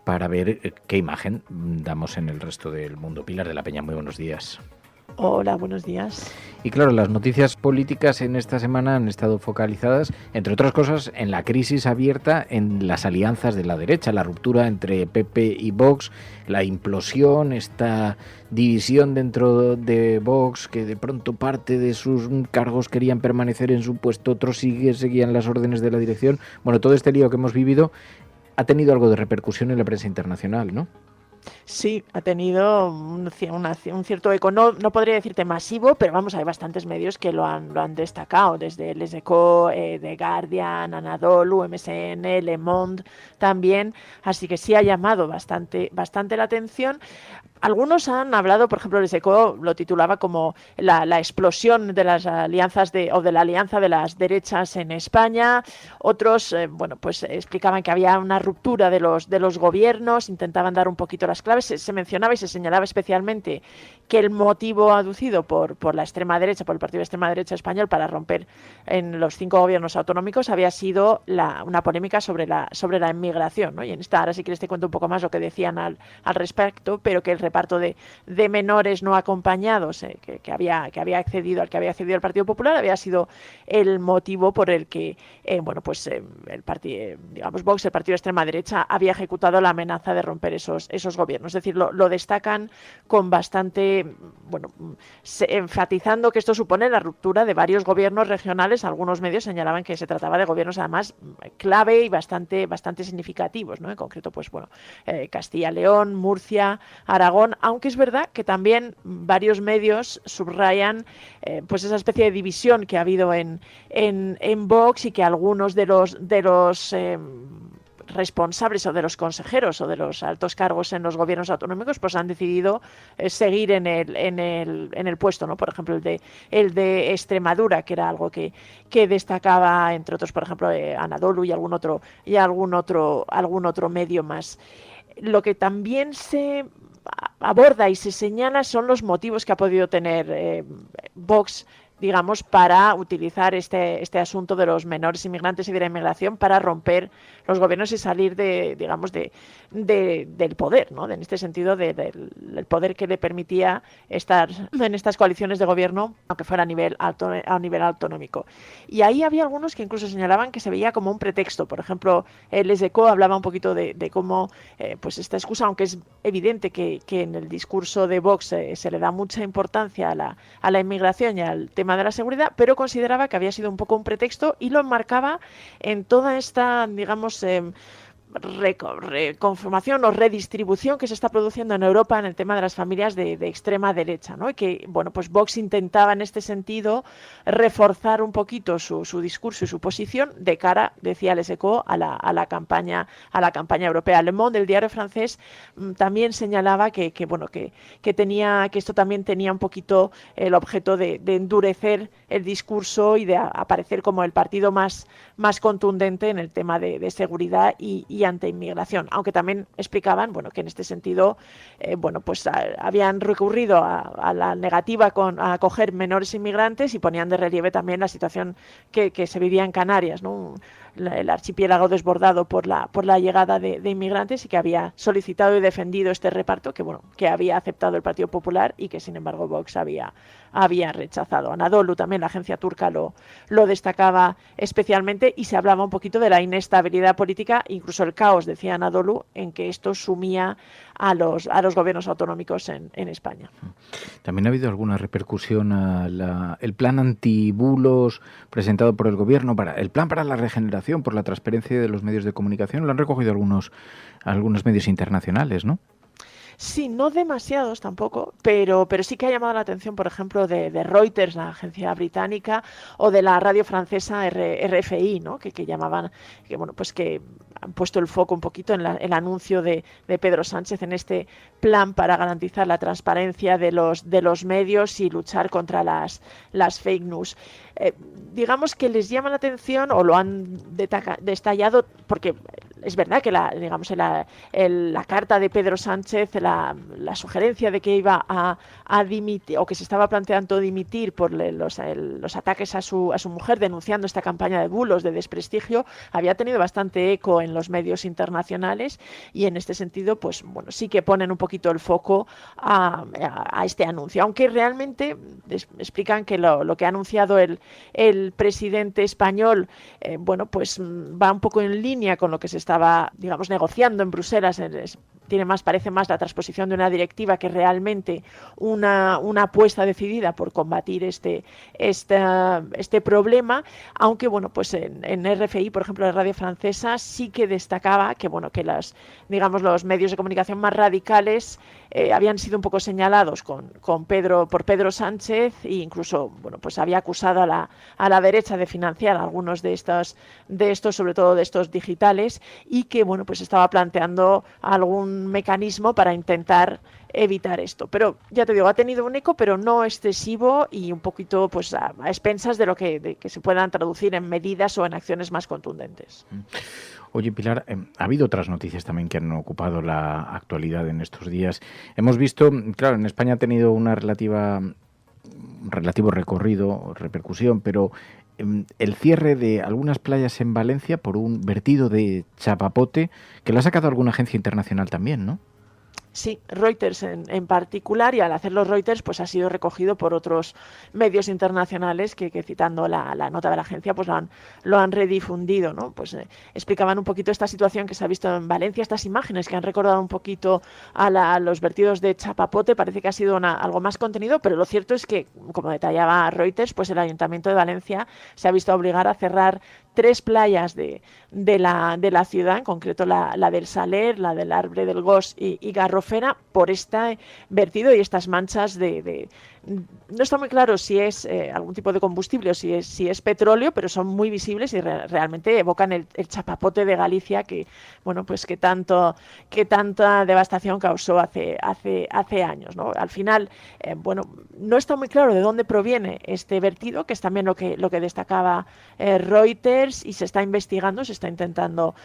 para ver qué imagen damos en el resto del mundo. Pilar de la Peña, muy buenos días. Hola, buenos días. Y claro, las noticias políticas en esta semana han estado focalizadas, entre otras cosas, en la crisis abierta en las alianzas de la derecha, la ruptura entre PP y Vox, la implosión, esta división dentro de Vox, que de pronto parte de sus cargos querían permanecer en su puesto, otros seguían las órdenes de la dirección. Bueno, todo este lío que hemos vivido ha tenido algo de repercusión en la prensa internacional, ¿no? Sí, ha tenido un cierto eco, no podría decirte masivo, pero vamos, hay bastantes medios que lo han destacado, desde Les Echos, The Guardian, Anadolu, MSN, Le Monde también, así que sí ha llamado bastante la atención. Algunos han hablado, por ejemplo, Les Echos lo titulaba como la explosión de las alianzas de la alianza de las derechas en España. Otros, pues explicaban que había una ruptura de los gobiernos, intentaban dar un poquito las claves. Se mencionaba y se señalaba especialmente que el motivo aducido por la extrema derecha, por el partido de extrema derecha español para romper en los 5 gobiernos autonómicos había sido una polémica sobre la inmigración, ¿no? Y en esta, ahora si quieres te cuento un poco más lo que decían al respecto, pero que el reparto de menores no acompañados al que había accedido el Partido Popular había sido el motivo por el que el partido, Vox, el partido de extrema derecha, había ejecutado la amenaza de romper esos gobiernos. Es decir, lo destacan con bastante, enfatizando que esto supone la ruptura de varios gobiernos regionales. Algunos medios señalaban que se trataba de gobiernos además clave y bastante significativos, ¿no? En concreto, Castilla-León, Murcia, Aragón, aunque es verdad que también varios medios subrayan esa especie de división que ha habido en Vox y que algunos de los responsables o de los consejeros o de los altos cargos en los gobiernos autonómicos pues han decidido seguir en el puesto, ¿no? Por ejemplo, el de Extremadura, que era algo que destacaba, entre otros, por ejemplo, Anadolu y algún otro medio más. Lo que también se aborda y se señala son los motivos que ha podido tener Vox digamos, para utilizar este asunto de los menores inmigrantes y de la inmigración para romper los gobiernos y salir del poder, ¿no? En este sentido, del poder que le permitía estar en estas coaliciones de gobierno, aunque fuera a nivel autonómico. Y ahí había algunos que incluso señalaban que se veía como un pretexto. Por ejemplo, Les Echos hablaba un poquito de cómo pues esta excusa, aunque es evidente que en el discurso de Vox se le da mucha importancia a la inmigración y al tema de la seguridad, pero consideraba que había sido un poco un pretexto y lo enmarcaba en toda esta, digamos, reconformación o redistribución que se está produciendo en Europa en el tema de las familias de extrema derecha, ¿no? Y que, bueno, pues Vox intentaba en este sentido reforzar un poquito su discurso y su posición de cara, decía Les Echos, a la campaña europea. Le Monde, el diario francés, también señalaba que esto también tenía un poquito el objeto de endurecer el discurso y de aparecer como el partido más contundente en el tema de seguridad y anti-inmigración, aunque también explicaban, bueno, que en este sentido, pues habían recurrido a la negativa a acoger menores inmigrantes y ponían de relieve también la situación que se vivía en Canarias, ¿no? El archipiélago desbordado por la llegada de inmigrantes y que había solicitado y defendido este reparto que había aceptado el Partido Popular y que sin embargo Vox había rechazado. Anadolu también, la agencia turca, lo destacaba especialmente y se hablaba un poquito de la inestabilidad política, incluso el caos, decía Anadolu, en que esto sumía a los gobiernos autonómicos en España. También ha habido alguna repercusión a el plan antibulos presentado por el gobierno, el plan para la regeneración, por la transparencia de los medios de comunicación. Lo han recogido algunos medios internacionales, ¿no? Sí, no demasiados tampoco, pero sí que ha llamado la atención, por ejemplo, de Reuters, la agencia británica, o de la radio francesa RFI, ¿no? que llamaban, que han puesto el foco un poquito en el anuncio de Pedro Sánchez en este plan para garantizar la transparencia de los medios y luchar contra las fake news. Digamos que les llama la atención o lo han detallado porque es verdad que la carta de Pedro Sánchez, la sugerencia de que iba a dimitir o que se estaba planteando dimitir por los ataques a su mujer, denunciando esta campaña de bulos, de desprestigio, había tenido bastante eco en los medios internacionales y en este sentido, pues bueno, sí que ponen un poquito el foco a este anuncio, aunque realmente explican que lo que ha anunciado el presidente español, pues va un poco en línea con lo que se estaba, digamos, negociando en Bruselas. Parece más la transposición de una directiva que realmente una apuesta decidida por combatir este problema, aunque pues en RFI, por ejemplo, la radio francesa, sí que destacaba que los medios de comunicación más radicales habían sido un poco señalados por Pedro Sánchez e incluso pues había acusado a la derecha de financiar algunos de estos, sobre todo de estos digitales, y que pues estaba planteando algún mecanismo para intentar evitar esto. Pero ya te digo, ha tenido un eco, pero no excesivo y un poquito pues a expensas de lo que se puedan traducir en medidas o en acciones más contundentes. Oye, Pilar, ha habido otras noticias también que han ocupado la actualidad en estos días. Hemos visto, claro, en España ha tenido un relativo recorrido, repercusión, pero el cierre de algunas playas en Valencia por un vertido de chapapote que lo ha sacado alguna agencia internacional también, ¿no? Sí, Reuters en particular, y al hacerlo Reuters pues ha sido recogido por otros medios internacionales que citando la nota de la agencia pues lo han redifundido, ¿no? Pues explicaban un poquito esta situación que se ha visto en Valencia, estas imágenes que han recordado un poquito a los vertidos de chapapote. Parece que ha sido algo más contenido, pero lo cierto es que, como detallaba Reuters, pues el Ayuntamiento de Valencia se ha visto obligado a cerrar 3 playas de la ciudad, en concreto la del Saler, la del Arbre del Gos y Garrofera, por este vertido y estas manchas no está muy claro si es algún tipo de combustible o si es petróleo, pero son muy visibles y realmente evocan el chapapote de Galicia que tanta devastación causó hace años, ¿no? Al final, no está muy claro de dónde proviene este vertido, que es también lo que destacaba Reuters, y se está investigando, se está intentando,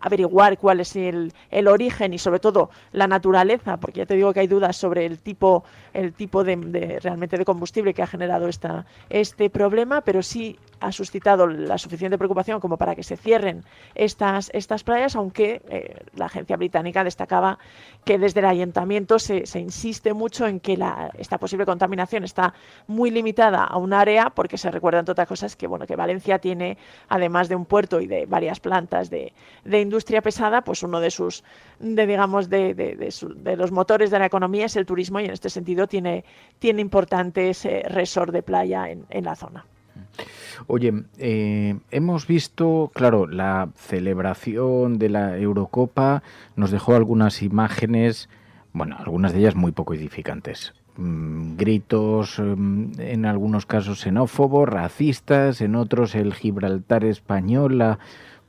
averiguar cuál es el origen y sobre todo la naturaleza, porque ya te digo que hay dudas sobre el tipo de realmente de combustible que ha generado este problema, pero sí ha suscitado la suficiente preocupación como para que se cierren estas playas, aunque la agencia británica destacaba que desde el ayuntamiento se insiste mucho en que esta posible contaminación está muy limitada a un área, porque se recuerda, entre otras cosas, que Valencia tiene, además de un puerto y de varias plantas de industria pesada, pues uno de los motores de la economía es el turismo, y en este sentido tiene importantes resorts de playa en la zona. Oye, hemos visto, claro, la celebración de la Eurocopa nos dejó algunas imágenes, bueno, algunas de ellas muy poco edificantes. Gritos, en algunos casos xenófobos, racistas, en otros el Gibraltar español, la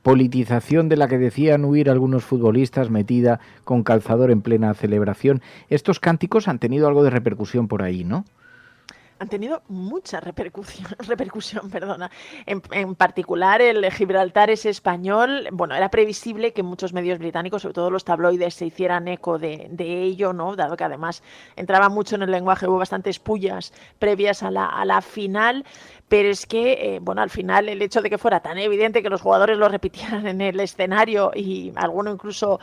politización de la que decían huir algunos futbolistas metida con calzador en plena celebración. Estos cánticos han tenido algo de repercusión por ahí, ¿no? Han tenido mucha repercusión. En particular, el Gibraltar es español. Bueno, era previsible que muchos medios británicos, sobre todo los tabloides, se hicieran eco de ello, ¿no? Dado que además entraba mucho en el lenguaje, hubo bastantes pullas previas a la final. Pero es que, al final el hecho de que fuera tan evidente que los jugadores lo repitieran en el escenario y alguno incluso,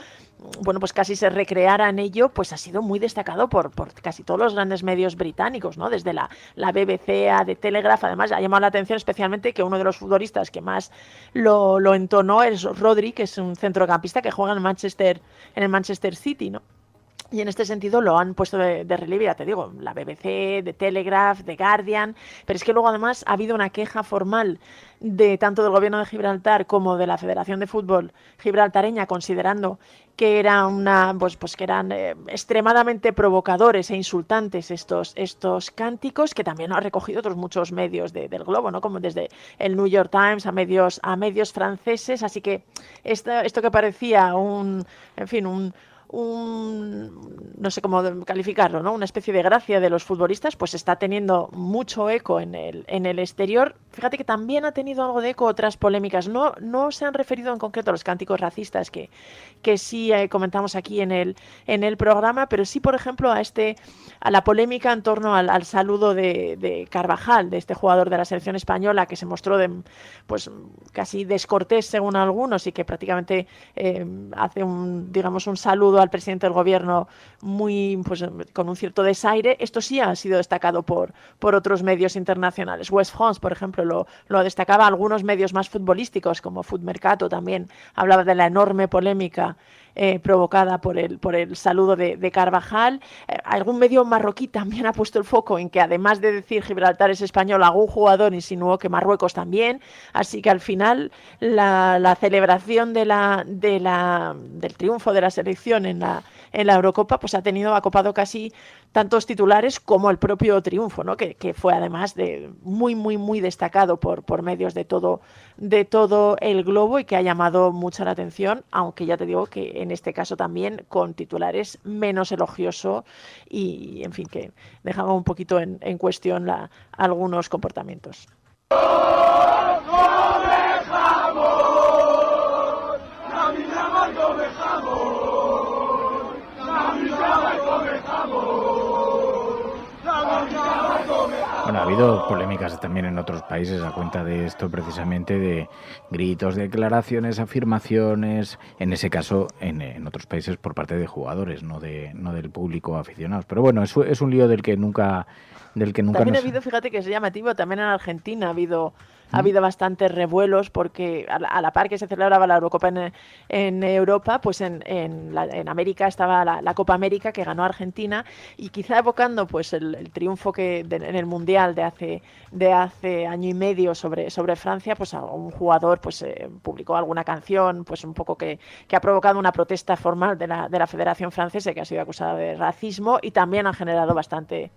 pues casi se recreara en ello, pues ha sido muy destacado por casi todos los grandes medios británicos, ¿no? Desde la BBC a The Telegraph. Además, ha llamado la atención especialmente que uno de los futbolistas que más lo entonó es Rodri, que es un centrocampista que juega en el Manchester City, ¿no? Y en este sentido lo han puesto de relieve, ya te digo, la BBC, The Telegraph, The Guardian, pero es que luego además ha habido una queja formal de tanto del gobierno de Gibraltar como de la Federación de Fútbol gibraltareña, considerando que eran que eran extremadamente provocadores e insultantes estos cánticos, que también han recogido otros muchos medios del globo, ¿no? Como desde el New York Times a medios franceses. Así que esto que parecía no sé cómo calificarlo, ¿no? Una especie de gracia de los futbolistas, pues está teniendo mucho eco en el exterior. Fíjate que también ha tenido algo de eco otras polémicas. No se han referido en concreto a los cánticos racistas que sí comentamos aquí en el programa, pero sí, por ejemplo, a la polémica en torno al saludo de Carvajal, de este jugador de la selección española, que se mostró casi descortés según algunos, y que prácticamente hace un saludo al presidente del gobierno con un cierto desaire. Esto sí ha sido destacado por otros medios internacionales. West France, por ejemplo, lo destacaba. Algunos medios más futbolísticos, como Food Mercato, también hablaba de la enorme polémica provocada por el saludo de Carvajal. Algún medio marroquí también ha puesto el foco en que, además de decir Gibraltar es español, algún jugador insinuó que Marruecos también. Así que al final la celebración del triunfo de la selección en la Eurocopa pues ha copado casi tantos titulares como el propio triunfo, ¿no? Que fue además muy, muy, muy destacado por medios de todo el globo, y que ha llamado mucha la atención, aunque ya te digo que en este caso también con titulares menos elogiosos y, en fin, que dejaba un poquito en cuestión algunos comportamientos. Bueno, ha habido polémicas también en otros países a cuenta de esto, precisamente de gritos, declaraciones, afirmaciones, en ese caso en otros países por parte de jugadores, no del público aficionados. Pero bueno, es un lío del que nunca también ha habido, fíjate que es llamativo, también en Argentina ha habido bastantes revuelos, porque a la par que se celebraba la Eurocopa en Europa, pues en América estaba la Copa América, que ganó Argentina, y quizá evocando pues el triunfo en el Mundial de hace año y medio sobre Francia, pues un jugador pues publicó alguna canción pues un poco que ha provocado una protesta formal de la Federación Francesa, que ha sido acusada de racismo, y también ha generado bastante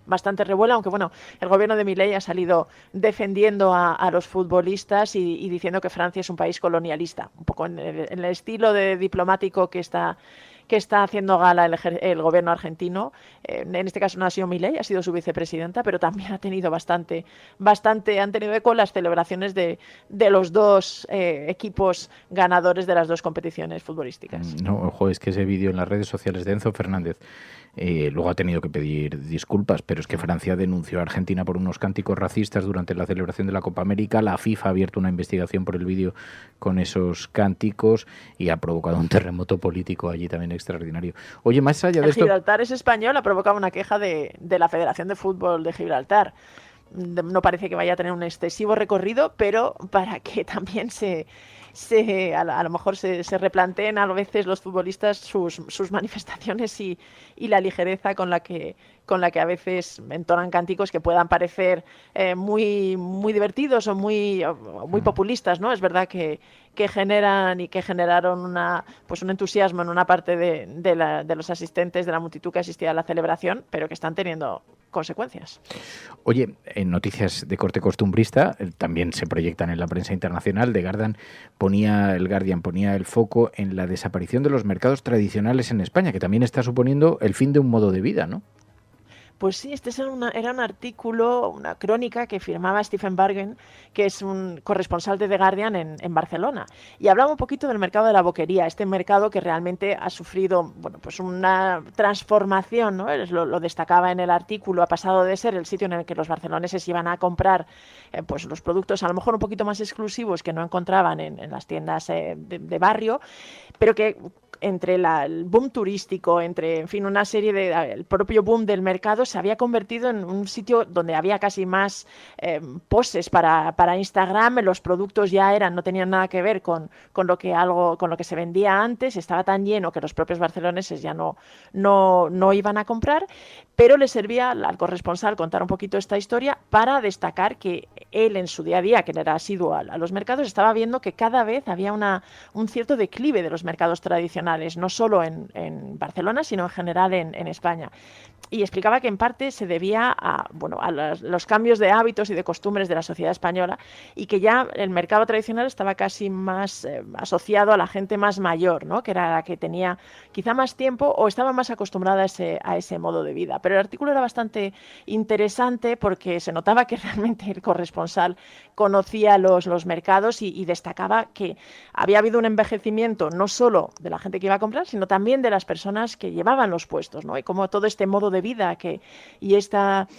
revuelo, aunque bueno, el gobierno de Milei ha salido defendiendo a los futbolistas y diciendo que Francia es un país colonialista, un poco en el estilo de diplomático que está que está haciendo gala el gobierno argentino. En este caso no ha sido Milei, ha sido su vicepresidenta, pero también ha tenido bastante han tenido eco las celebraciones de los dos equipos ganadores de las dos competiciones futbolísticas. No, ojo, es que ese vídeo en las redes sociales de Enzo Fernández luego ha tenido que pedir disculpas, pero es que Francia denunció a Argentina por unos cánticos racistas durante la celebración de la Copa América. La FIFA ha abierto una investigación por el vídeo con esos cánticos y ha provocado un terremoto político allí también extraordinario. Oye, más allá de esto... Gibraltar es español, ha provocado una queja de la Federación de Fútbol de Gibraltar. No parece que vaya a tener un excesivo recorrido, pero para que también a lo mejor se replanteen a veces los futbolistas sus manifestaciones y la ligereza con la que a veces entonan cánticos que puedan parecer muy divertidos o muy populistas, ¿no? Es verdad que generaron un entusiasmo en una parte de los asistentes, de la multitud que asistía a la celebración, pero que están teniendo consecuencias. Oye, en noticias de corte costumbrista, también se proyectan en la prensa internacional. The Guardian ponía el foco en la desaparición de los mercados tradicionales en España, que también está suponiendo el fin de un modo de vida, ¿no? Pues sí, este era un artículo, una crónica que firmaba Stephen Bargen, que es un corresponsal de The Guardian en Barcelona. Y hablaba un poquito del mercado de la boquería, este mercado que realmente ha sufrido pues una transformación, ¿no? Lo destacaba en el artículo, ha pasado de ser el sitio en el que los barceloneses iban a comprar pues los productos a lo mejor un poquito más exclusivos que no encontraban en las tiendas de barrio, pero que entre el boom turístico, una serie el propio boom del mercado, se había convertido en un sitio donde había casi más poses para Instagram. Los productos ya no tenían nada que ver con lo que se vendía antes, estaba tan lleno que los propios barceloneses ya no iban a comprar, pero le servía al corresponsal contar un poquito esta historia para destacar que él en su día a día, que era asiduo a los mercados, estaba viendo que cada vez había un cierto declive de los mercados tradicionales, no solo en Barcelona, sino en general en España. Y explicaba que en parte se debía a los cambios de hábitos y de costumbres de la sociedad española, y que ya el mercado tradicional estaba casi más asociado a la gente más mayor, ¿no? Que era la que tenía quizá más tiempo o estaba más acostumbrada a ese modo de vida. Pero el artículo era bastante interesante porque se notaba que realmente el corresponsal conocía los mercados y destacaba que había habido un envejecimiento no solo de la gente que iba a comprar, sino también de las personas que llevaban los puestos, ¿no? Y como todo este modo de vida y esta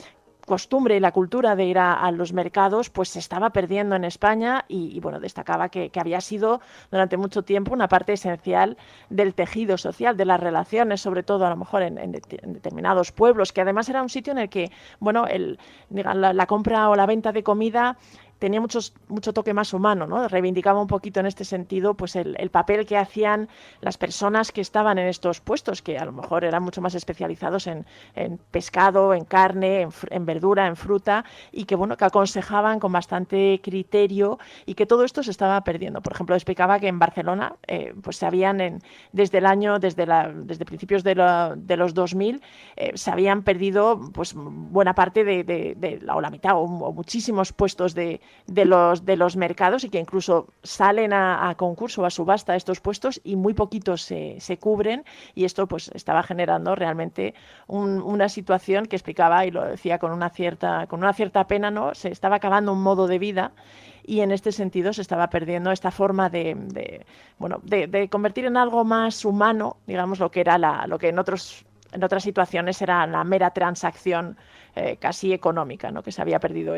costumbre y la cultura de ir a los mercados pues se estaba perdiendo en España y destacaba que había sido durante mucho tiempo una parte esencial del tejido social, de las relaciones, sobre todo a lo mejor en determinados pueblos, que además era un sitio en el que la compra o la venta de comida tenía mucho toque más humano, ¿no? Reivindicaba un poquito en este sentido pues el papel que hacían las personas que estaban en estos puestos, que a lo mejor eran mucho más especializados en pescado, en carne, en verdura, en fruta, y que aconsejaban con bastante criterio, y que todo esto se estaba perdiendo. Por ejemplo, explicaba que en Barcelona pues se habían desde principios de los 2000 se habían perdido pues buena parte o la mitad o muchísimos puestos de los mercados, y que incluso salen a concurso, a subasta estos puestos, y muy poquitos se cubren, y esto pues estaba generando realmente una situación que explicaba, y lo decía con una cierta pena, ¿no? Se estaba acabando un modo de vida, y en este sentido se estaba perdiendo esta forma de convertir en algo más humano, digamos, lo que era lo que en otras situaciones era la mera transacción casi económica, ¿no? Que se había perdido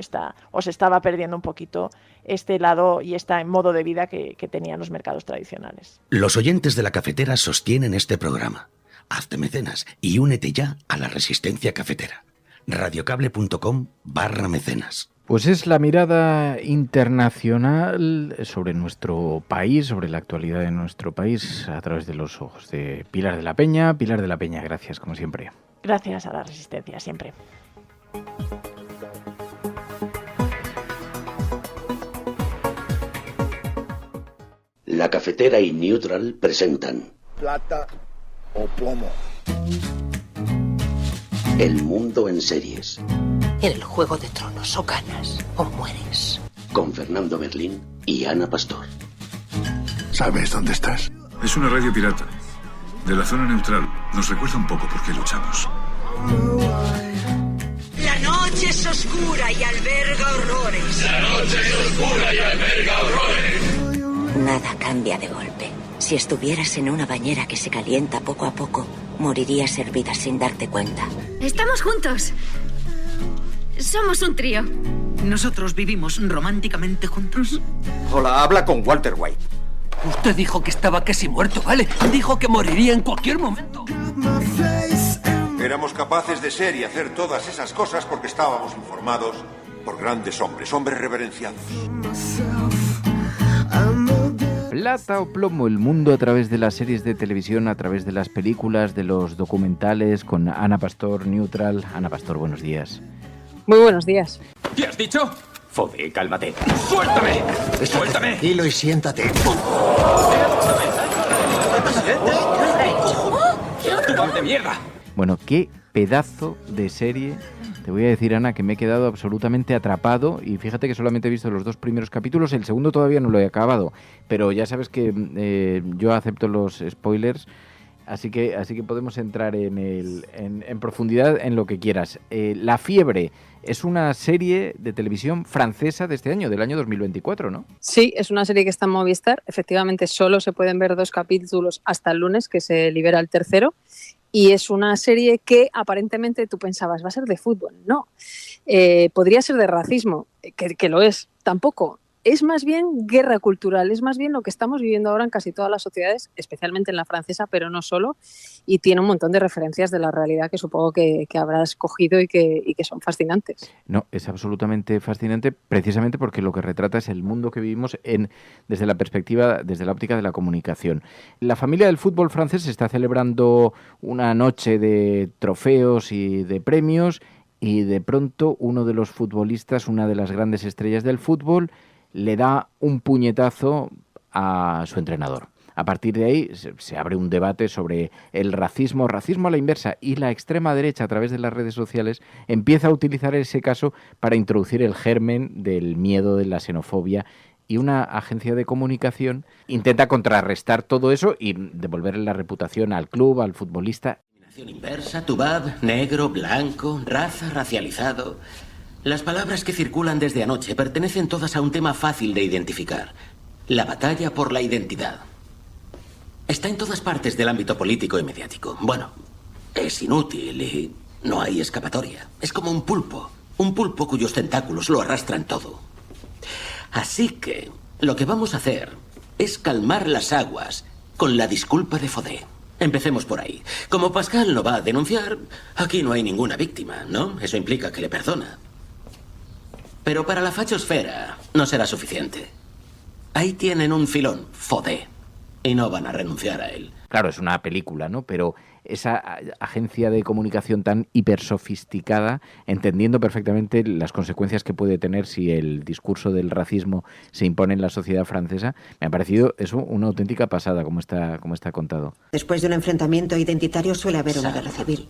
o se estaba perdiendo un poquito este lado y este modo de vida que tenían los mercados tradicionales. Los oyentes de La Cafetera sostienen este programa. Hazte mecenas y únete ya a la resistencia cafetera. radiocable.com/mecenas. Pues es la mirada internacional sobre nuestro país, sobre la actualidad de nuestro país, a través de los ojos de Pilar de la Peña. Pilar de la Peña, gracias, como siempre. Gracias a la resistencia, siempre. La Cafetera y Neutral presentan Plata o plomo. El mundo en series. En el Juego de Tronos, o ganas o mueres. Con Fernando Berlín y Ana Pastor. ¿Sabes dónde estás? Es una radio pirata. de la zona neutral. Nos recuerda un poco por qué luchamos. La noche es oscura y alberga horrores. La noche es oscura y alberga horrores. Nada cambia de golpe. Si estuvieras en una bañera que se calienta poco a poco, morirías hervida sin darte cuenta. Estamos juntos. Somos un trío. ¿Nosotros vivimos románticamente juntos? Hola, habla con Walter White. Usted dijo que estaba casi muerto, ¿vale? Dijo que moriría en cualquier momento. Éramos capaces de ser y hacer todas esas cosas porque estábamos informados por grandes hombres, hombres reverenciados. Plata o plomo, el mundo a través de las series de televisión, a través de las películas, de los documentales, con Ana Pastor, Neutral. Ana Pastor, buenos días. Muy buenos días. ¿Qué has dicho? Fode, cálmate. ¡Suéltame! ¡Suéltame! Tranquilo y siéntate. ¡Tú de mierda! Bueno, qué pedazo de serie. Te voy a decir, Ana, que me he quedado absolutamente atrapado y fíjate que solamente he visto los 2 primeros capítulos, el segundo todavía no lo he acabado, pero ya sabes que yo acepto los spoilers, así que podemos entrar en profundidad en lo que quieras. La Fiebre es una serie de televisión francesa de este año, del año 2024, ¿no? Sí, es una serie que está en Movistar. Efectivamente, solo se pueden ver 2 capítulos hasta el lunes, que se libera el tercero. Y es una serie que aparentemente tú pensabas, va a ser de fútbol. No, podría ser de racismo, que lo es, tampoco. Es más bien guerra cultural, es más bien lo que estamos viviendo ahora en casi todas las sociedades, especialmente en la francesa, pero no solo, y tiene un montón de referencias de la realidad que supongo que habrás cogido y que son fascinantes. No, es absolutamente fascinante precisamente porque lo que retrata es el mundo que vivimos desde la perspectiva, desde la óptica de la comunicación. La familia del fútbol francés está celebrando una noche de trofeos y de premios y de pronto uno de los futbolistas, una de las grandes estrellas del fútbol, le da un puñetazo a su entrenador. A partir de ahí se abre un debate sobre el racismo a la inversa, y la extrema derecha, a través de las redes sociales, empieza a utilizar ese caso para introducir el germen del miedo, de la xenofobia, y una agencia de comunicación intenta contrarrestar todo eso y devolverle la reputación al club, al futbolista. Discriminación inversa, tubab, negro, blanco, raza, racializado. Las palabras que circulan desde anoche pertenecen todas a un tema fácil de identificar: la batalla por la identidad. Está en todas partes del ámbito político y mediático. Bueno, es inútil y no hay escapatoria. Es como un pulpo cuyos tentáculos lo arrastran todo. Así que lo que vamos a hacer es calmar las aguas con la disculpa de Fodé. Empecemos por ahí. Como Pascal no va a denunciar, aquí no hay ninguna víctima, ¿no? Eso implica que le perdona. Pero para la fachosfera no será suficiente. Ahí tienen un filón, Fodé, y no van a renunciar a él. Claro, es una película, ¿no? Pero esa agencia de comunicación tan hipersofisticada, entendiendo perfectamente las consecuencias que puede tener si el discurso del racismo se impone en la sociedad francesa, me ha parecido eso una auténtica pasada, como está contado. Después de un enfrentamiento identitario suele haber una guerra civil.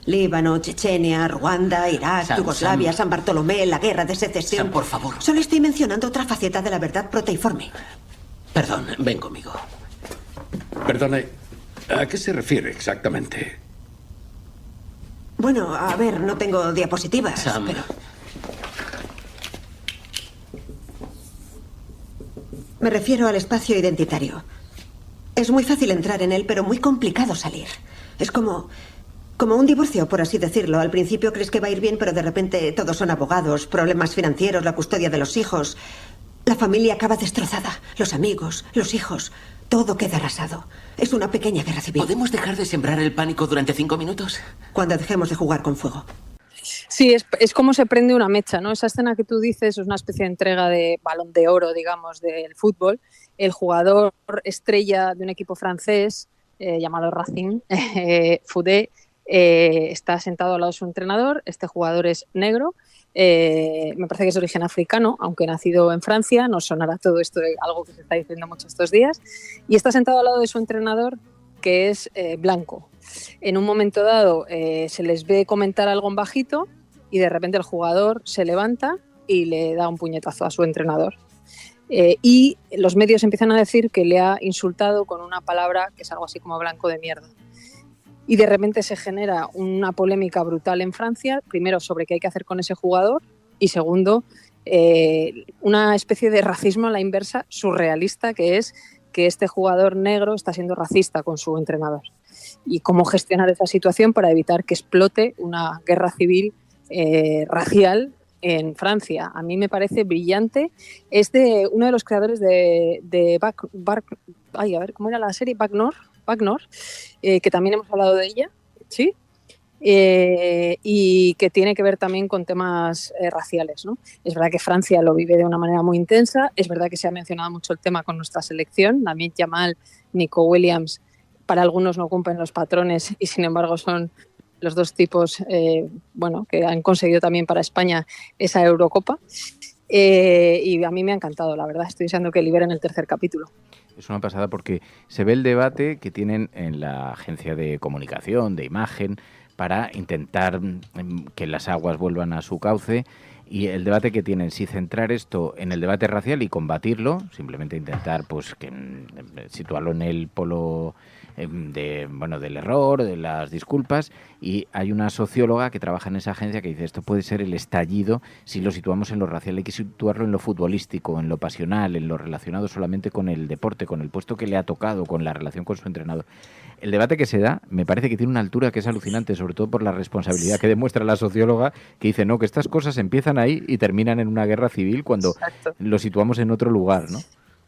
Líbano, Chechenia, Ruanda, Irak, Yugoslavia, San Bartolomé, la guerra de secesión. Sam, por favor. Solo estoy mencionando otra faceta de la verdad proteiforme. Perdón, ven conmigo. Perdone, ¿a qué se refiere exactamente? Bueno, a ver, no tengo diapositivas, Sam. pero... Me refiero al espacio identitario. Es muy fácil entrar en él, pero muy complicado salir. Es como un divorcio, por así decirlo. Al principio crees que va a ir bien, pero de repente todos son abogados, problemas financieros, la custodia de los hijos. La familia acaba destrozada. Los amigos, los hijos, todo queda arrasado. Es una pequeña guerra civil. ¿Podemos dejar de sembrar el pánico durante 5 minutos? Cuando dejemos de jugar con fuego. Sí, es como se prende una mecha, ¿no? Esa escena que tú dices es una especie de entrega de Balón de Oro, digamos, del fútbol. El jugador estrella de un equipo francés llamado Racing, Fodé, está sentado al lado de su entrenador. Este jugador es negro, me parece que es de origen africano, aunque nacido en Francia. Nos sonará todo esto de algo que se está diciendo mucho estos días. Y está sentado al lado de su entrenador, que es blanco. En un momento dado se les ve comentar algo en bajito y de repente el jugador se levanta y le da un puñetazo a su entrenador. Y los medios empiezan a decir que le ha insultado con una palabra que es algo así como blanco de mierda. Y de repente se genera una polémica brutal en Francia, primero sobre qué hay que hacer con ese jugador y segundo, una especie de racismo a la inversa surrealista, que es que este jugador negro está siendo racista con su entrenador. Y cómo gestionar esa situación para evitar que explote una guerra civil racial en Francia. A mí me parece brillante. Es de uno de los creadores de ¿cómo era la serie? Back North, que también hemos hablado de ella, ¿sí? Y que tiene que ver también con temas raciales, ¿no? Es verdad que Francia lo vive de una manera muy intensa, es verdad que se ha mencionado mucho el tema con nuestra selección, Lamine Yamal, Nico Williams, para algunos no cumplen los patrones y sin embargo son los dos tipos que han conseguido también para España esa Eurocopa. Y a mí me ha encantado, la verdad, estoy deseando que liberen el tercer capítulo. Es una pasada porque se ve el debate que tienen en la agencia de comunicación, de imagen, para intentar que las aguas vuelvan a su cauce, y el debate que tienen, si centrar esto en el debate racial y combatirlo, simplemente intentar situarlo en el polo del error, de las disculpas, y hay una socióloga que trabaja en esa agencia que dice esto puede ser el estallido si lo situamos en lo racial, hay que situarlo en lo futbolístico, en lo pasional, en lo relacionado solamente con el deporte, con el puesto que le ha tocado, con la relación con su entrenador. El debate que se da me parece que tiene una altura que es alucinante, sobre todo por la responsabilidad que demuestra la socióloga, que dice no, que estas cosas empiezan ahí y terminan en una guerra civil cuando lo situamos en otro lugar, ¿no?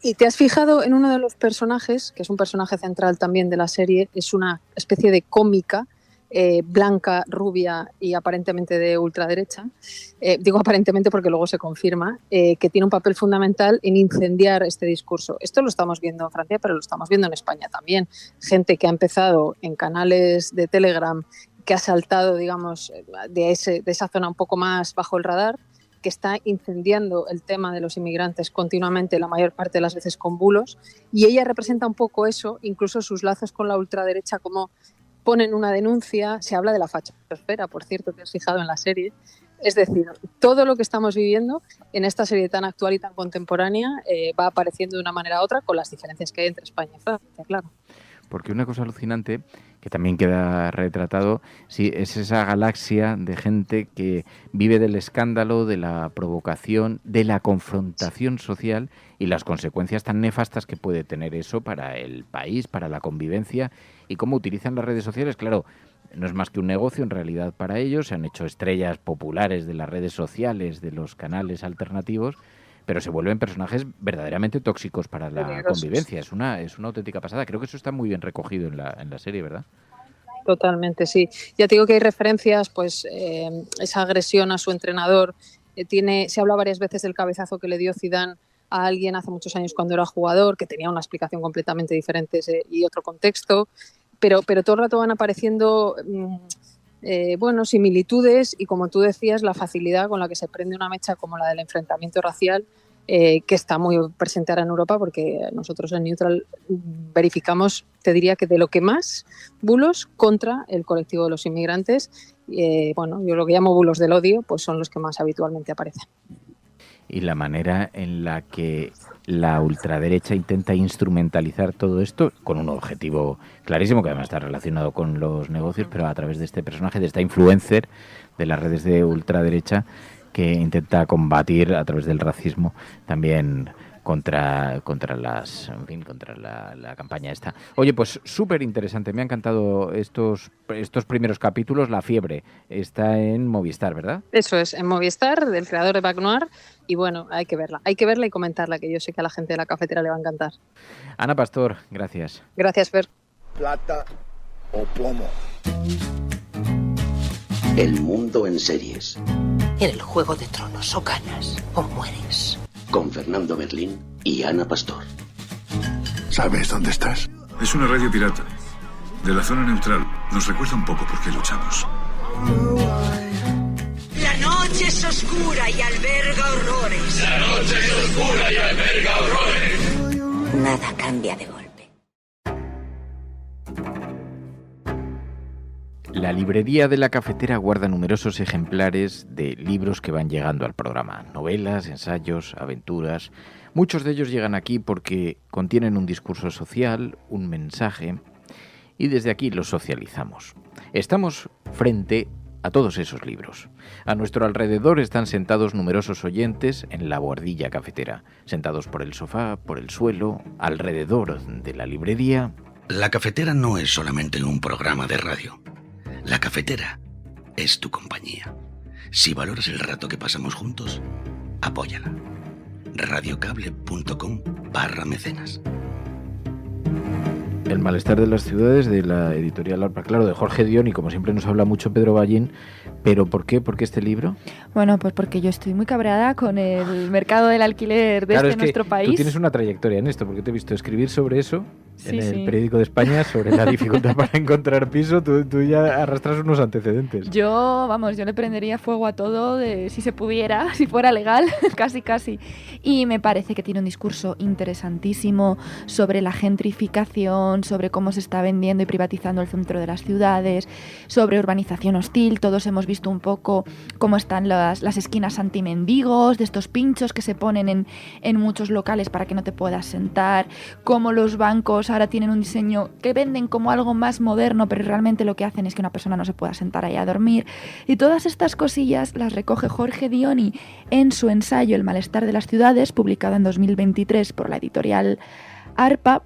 Y te has fijado en uno de los personajes, que es un personaje central también de la serie, es una especie de cómica, blanca, rubia y aparentemente de ultraderecha. Digo aparentemente porque luego se confirma, que tiene un papel fundamental en incendiar este discurso. Esto lo estamos viendo en Francia, pero lo estamos viendo en España también. Gente que ha empezado en canales de Telegram, que ha saltado, digamos, de esa zona un poco más bajo el radar, que está incendiando el tema de los inmigrantes continuamente, la mayor parte de las veces con bulos, y ella representa un poco eso, incluso sus lazos con la ultraderecha, como ponen una denuncia, se habla de la fachosfera, por cierto, te has fijado en la serie, es decir, todo lo que estamos viviendo en esta serie tan actual y tan contemporánea va apareciendo de una manera u otra, con las diferencias que hay entre España y Francia, claro. Porque una cosa alucinante, que también queda retratado, sí, es esa galaxia de gente que vive del escándalo, de la provocación, de la confrontación social y las consecuencias tan nefastas que puede tener eso para el país, para la convivencia, y cómo utilizan las redes sociales. Claro, no es más que un negocio en realidad para ellos, se han hecho estrellas populares de las redes sociales, de los canales alternativos, pero se vuelven personajes verdaderamente tóxicos para la convivencia. Es una auténtica pasada. Creo que eso está muy bien recogido en la serie, ¿verdad? Totalmente, sí. Ya te digo que hay referencias, pues esa agresión a su entrenador. Se habla varias veces del cabezazo que le dio Zidane a alguien hace muchos años cuando era jugador, que tenía una explicación completamente diferente y otro contexto. Pero todo el rato van apareciendo similitudes y, como tú decías, la facilidad con la que se prende una mecha como la del enfrentamiento racial, que está muy presente ahora en Europa, porque nosotros en Neutral verificamos, te diría que de lo que más, bulos contra el colectivo de los inmigrantes. Yo lo que llamo bulos del odio, pues son los que más habitualmente aparecen. Y la manera en la que la ultraderecha intenta instrumentalizar todo esto con un objetivo clarísimo, que además está relacionado con los negocios, pero a través de este personaje, de esta influencer de las redes de ultraderecha, que intenta combatir a través del racismo también contra la campaña esta. Oye, pues súper interesante, me ha encantado estos primeros capítulos. La fiebre está en Movistar, ¿verdad? Eso es, en Movistar, del creador de Back Noir, y bueno, hay que verla y comentarla, que yo sé que a la gente de la cafetera le va a encantar. Ana Pastor, gracias. Gracias, Fer. Plata o plomo. El mundo en series. En el Juego de Tronos, o ganas o mueres. Con Fernando Berlín y Ana Pastor. ¿Sabes dónde estás? Es una radio pirata. De la zona neutral. Nos recuerda un poco por qué luchamos. La noche es oscura y alberga horrores. La noche es oscura y alberga horrores. Nada cambia de golpe. La librería de la cafetera guarda numerosos ejemplares de libros que van llegando al programa. Novelas, ensayos, aventuras. Muchos de ellos llegan aquí porque contienen un discurso social, un mensaje, y desde aquí los socializamos. Estamos frente a todos esos libros. A nuestro alrededor están sentados numerosos oyentes en la bohardilla cafetera, sentados por el sofá, por el suelo, alrededor de la librería. La cafetera no es solamente un programa de radio. La cafetera es tu compañía. Si valoras el rato que pasamos juntos, apóyala. radiocable.com/mecenas. El malestar de las ciudades, de la editorial Arpa, claro, de Jorge Dion, y como siempre nos habla mucho Pedro Ballín. ¿Pero por qué? ¿Por qué este libro? Bueno, pues porque yo estoy muy cabreada con el mercado del alquiler de nuestro país. Tú tienes una trayectoria en esto, porque te he visto escribir sobre eso en el Periódico de España, sobre la dificultad para encontrar piso. Tú ya arrastras unos antecedentes. Yo le prendería fuego a todo, si se pudiera, si fuera legal, casi. Y me parece que tiene un discurso interesantísimo sobre la gentrificación, sobre cómo se está vendiendo y privatizando el centro de las ciudades, sobre urbanización hostil. Todos hemos visto un poco cómo están las esquinas antimendigos, de estos pinchos que se ponen en muchos locales para que no te puedas sentar, cómo los bancos ahora tienen un diseño que venden como algo más moderno, pero realmente lo que hacen es que una persona no se pueda sentar ahí a dormir. Y todas estas cosillas las recoge Jorge Dioni en su ensayo El malestar de las ciudades, publicado en 2023 por la editorial Arpa,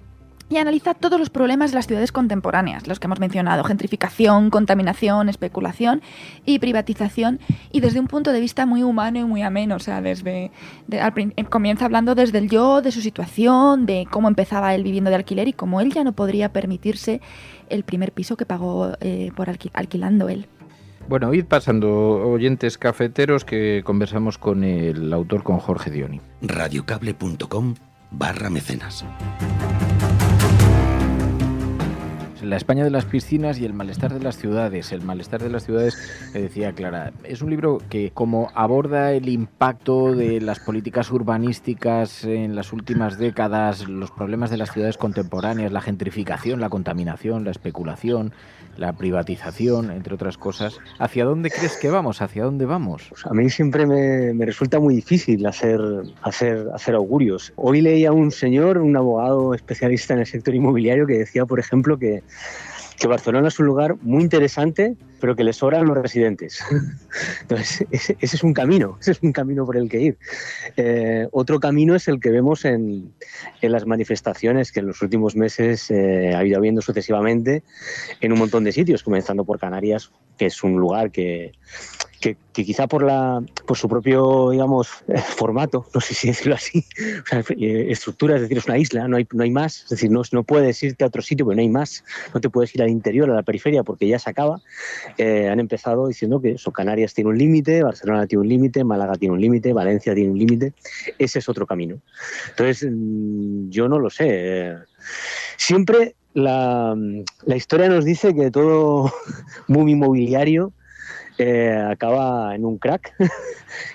y analiza todos los problemas de las ciudades contemporáneas, los que hemos mencionado: gentrificación, contaminación, especulación y privatización, y desde un punto de vista muy humano y muy ameno. O sea, comienza hablando desde el yo, de su situación, de cómo empezaba él viviendo de alquiler y cómo él ya no podría permitirse el primer piso que pagó alquilando él. Bueno, id pasando, oyentes cafeteros, que conversamos con el autor, con Jorge Dioni. radiocable.com/mecenas. La España de las piscinas y el malestar de las ciudades. El malestar de las ciudades, me decía Clara, es un libro que, como aborda el impacto de las políticas urbanísticas en las últimas décadas, los problemas de las ciudades contemporáneas, la gentrificación, la contaminación, la especulación, la privatización, entre otras cosas. ¿Hacia dónde crees que vamos? ¿Hacia dónde vamos? Pues a mí siempre me resulta muy difícil hacer augurios. Hoy leí a un señor, un abogado especialista en el sector inmobiliario, que decía, por ejemplo, que Barcelona es un lugar muy interesante, pero que le sobran los residentes. Entonces, ese es un camino por el que ir. Otro camino es el que vemos en las manifestaciones que en los últimos meses ha ido habiendo sucesivamente en un montón de sitios, comenzando por Canarias, que es un lugar que quizá por su propio, digamos, formato, no sé si decirlo así, o sea, estructura, es decir, es una isla, no hay más, es decir, no puedes irte a otro sitio porque no hay más, no te puedes ir al interior, a la periferia, porque ya se acaba. Han empezado diciendo que Canarias tiene un límite, Barcelona tiene un límite, Málaga tiene un límite, Valencia tiene un límite. Ese es otro camino. Entonces, yo no lo sé. Siempre la historia nos dice que todo boom inmobiliario acaba en un crack,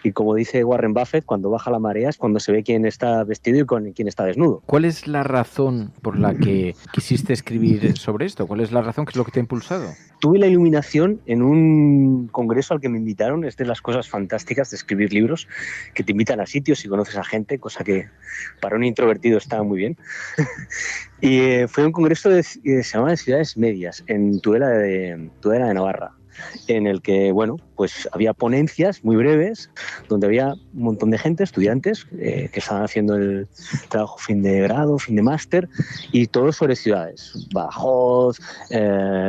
y como dice Warren Buffett, cuando baja la marea es cuando se ve quién está vestido y quién está desnudo. ¿Cuál es la razón por la que quisiste escribir sobre esto? ¿Cuál es la razón? ¿Qué es lo que te ha impulsado? Tuve la iluminación en un congreso al que me invitaron. Es de las cosas fantásticas de escribir libros, que te invitan a sitios y conoces a gente, cosa que para un introvertido está muy bien. Y fue un congreso que se llamaba Ciudades Medias, en Tudela de Navarra, en el que, bueno, pues había ponencias muy breves, donde había un montón de gente, estudiantes, que estaban haciendo el trabajo fin de grado, fin de máster, y todo sobre ciudades: Badajoz,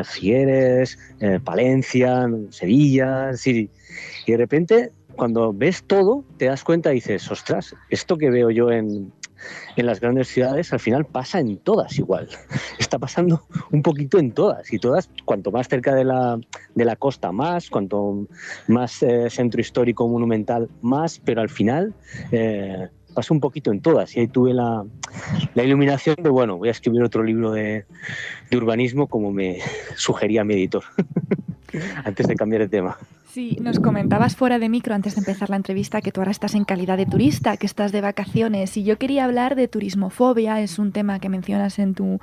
Figueres, Palencia, Sevilla, es decir, y de repente, cuando ves todo, te das cuenta y dices, ostras, esto que veo yo en las grandes ciudades, al final pasa en todas igual. Está pasando un poquito en todas, y todas, cuanto más cerca de la costa, más, cuanto más centro histórico, monumental, más, pero al final pasa un poquito en todas. Y ahí tuve la iluminación de, bueno, voy a escribir otro libro de urbanismo, como me sugería mi editor, antes de cambiar de tema. Sí, nos comentabas fuera de micro antes de empezar la entrevista que tú ahora estás en calidad de turista, que estás de vacaciones, y yo quería hablar de turismofobia, es un tema que mencionas en tu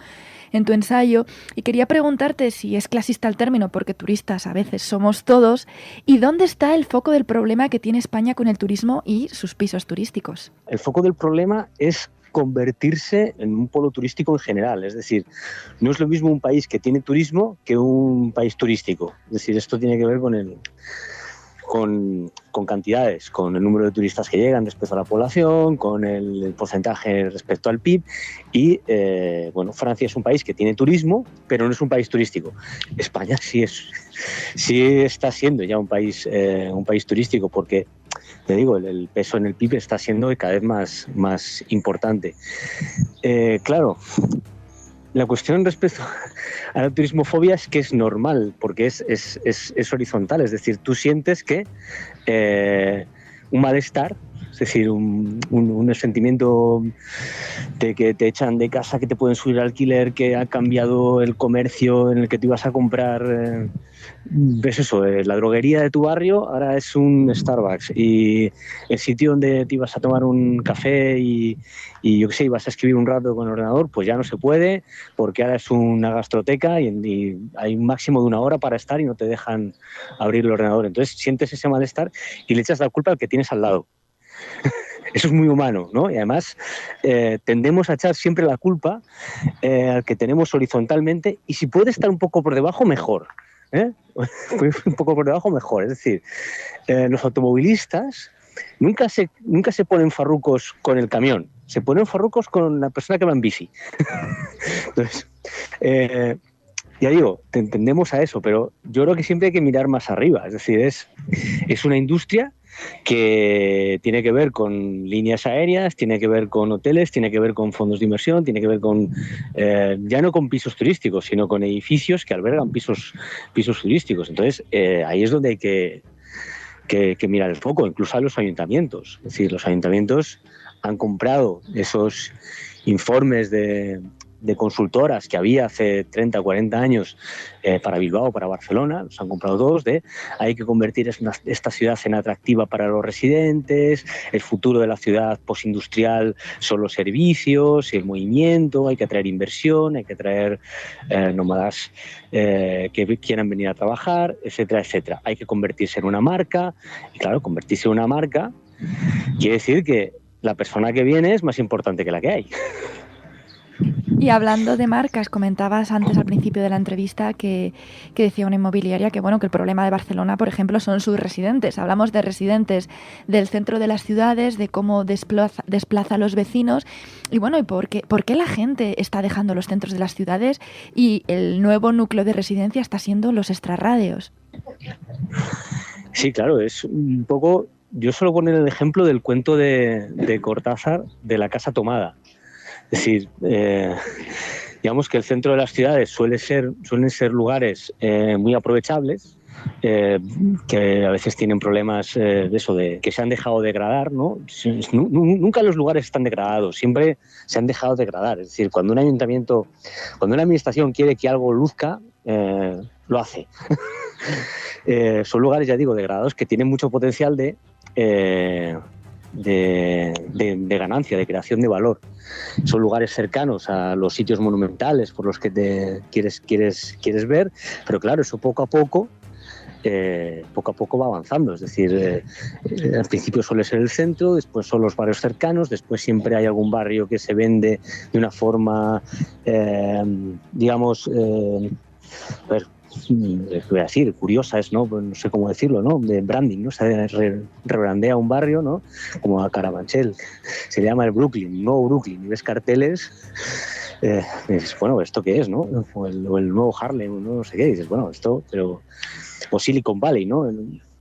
ensayo, y quería preguntarte si es clasista el término, porque turistas a veces somos todos, y dónde está el foco del problema que tiene España con el turismo y sus pisos turísticos. El foco del problema es convertirse en un polo turístico en general, es decir, no es lo mismo un país que tiene turismo que un país turístico, es decir, esto tiene que ver con cantidades, con el número de turistas que llegan respecto a la población, con el porcentaje respecto al PIB y, Francia es un país que tiene turismo, pero no es un país turístico. España sí está siendo ya un país turístico porque, te digo, el peso en el PIB está siendo cada vez más importante. Claro, la cuestión respecto a la turismofobia es que es normal, porque es horizontal, es decir, tú sientes que un malestar, es decir, un sentimiento de que te echan de casa, que te pueden subir al alquiler, que ha cambiado el comercio en el que te ibas a comprar, ves eso, la droguería de tu barrio ahora es un Starbucks y el sitio donde te ibas a tomar un café y yo qué sé, ibas a escribir un rato con el ordenador, pues ya no se puede porque ahora es una gastroteca y hay un máximo de 1 hora para estar y no te dejan abrir el ordenador. Entonces sientes ese malestar y le echas la culpa al que tienes al lado. Eso es muy humano, ¿no? Y además tendemos a echar siempre la culpa al que tenemos horizontalmente y si puede estar un poco por debajo, mejor. Un poco por debajo, mejor. Es decir, los automovilistas nunca se ponen farrucos con el camión, se ponen farrucos con la persona que va en bici. Entonces, ya digo, tendemos a eso, pero yo creo que siempre hay que mirar más arriba. Es decir, es una industria que tiene que ver con líneas aéreas, tiene que ver con hoteles, tiene que ver con fondos de inversión, tiene que ver con ya no con pisos turísticos, sino con edificios que albergan pisos turísticos. Entonces, ahí es donde hay que mirar el foco, incluso a los ayuntamientos. Es decir, los ayuntamientos han comprado esos informes de consultoras que había hace 30 o 40 años para Bilbao, para Barcelona, los han comprado todos, hay que convertir esta ciudad en atractiva para los residentes, el futuro de la ciudad postindustrial son los servicios, el movimiento, hay que atraer inversión, hay que atraer nómadas que quieran venir a trabajar, etcétera, etcétera. Hay que convertirse en una marca, y claro, convertirse en una marca quiere decir que la persona que viene es más importante que la que hay. Y hablando de marcas, comentabas antes al principio de la entrevista que decía una inmobiliaria que el problema de Barcelona, por ejemplo, son sus residentes. Hablamos de residentes del centro de las ciudades, de cómo desplaza a los vecinos y por qué la gente está dejando los centros de las ciudades y el nuevo núcleo de residencia está siendo los extrarradios. Sí, claro, es un poco... Yo suelo poner el ejemplo del cuento de Cortázar de la casa tomada. Es decir, digamos que el centro de las ciudades suelen ser lugares muy aprovechables, que a veces tienen problemas de que se han dejado degradar, ¿no? Nunca los lugares están degradados, siempre se han dejado degradar. Es decir, cuando una administración quiere que algo luzca, lo hace. Son lugares, ya digo, degradados que tienen mucho potencial de ganancia, de creación de valor. Son lugares cercanos a los sitios monumentales por los que te quieres ver, pero claro, eso poco a poco va avanzando. Es decir, al principio suele ser el centro, después son los barrios cercanos, después siempre hay algún barrio que se vende de una forma, voy a decir, curiosa es, ¿no? No sé cómo decirlo, ¿no? De branding, ¿no? Se rebrandea un barrio, ¿no? Como a Carabanchel. Se llama el Brooklyn, nuevo Brooklyn. Y ves carteles, dices, ¿esto qué es, no? O el nuevo Harlem, no sé qué. Dices, esto, pero... O Silicon Valley, ¿no?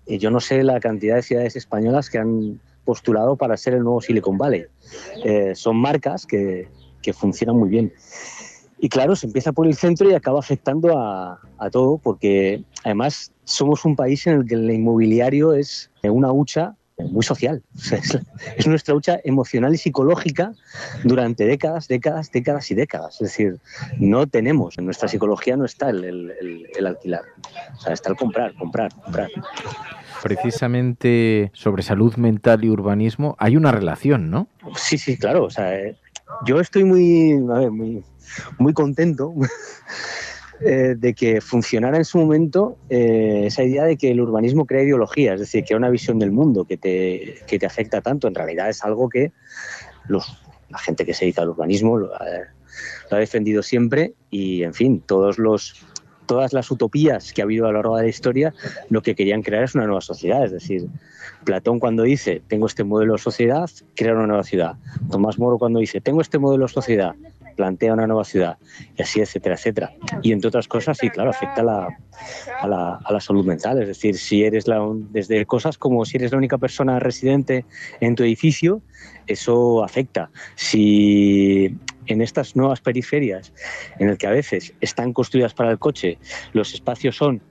Yo no sé la cantidad de ciudades españolas que han postulado para ser el nuevo Silicon Valley. Son marcas que funcionan muy bien. Y claro, se empieza por el centro y acaba afectando a todo, porque además somos un país en el que el inmobiliario es una hucha muy social. O sea, es nuestra lucha emocional y psicológica durante décadas y décadas. Es decir, no tenemos, en nuestra psicología no está el alquilar. O sea, está el comprar. Precisamente sobre salud mental y urbanismo hay una relación, ¿no? Sí, claro. O sea, yo estoy muy contento de que funcionara en su momento esa idea de que el urbanismo crea ideología, es decir, que una visión del mundo que te afecta tanto. En realidad es algo que la gente que se dedica al urbanismo lo ha defendido siempre y, en fin, todas las utopías que ha habido a lo largo de la historia, lo que querían crear es una nueva sociedad. Es decir, Platón cuando dice tengo este modelo de sociedad, crea una nueva ciudad. Tomás Moro cuando dice tengo este modelo de sociedad, plantea una nueva ciudad, y así, etcétera, etcétera. Y entre otras cosas, sí, claro, afecta a la salud mental. Es decir, si eres desde cosas como si eres la única persona residente en tu edificio, eso afecta. Si en estas nuevas periferias, en el que a veces están construidas para el coche, los espacios son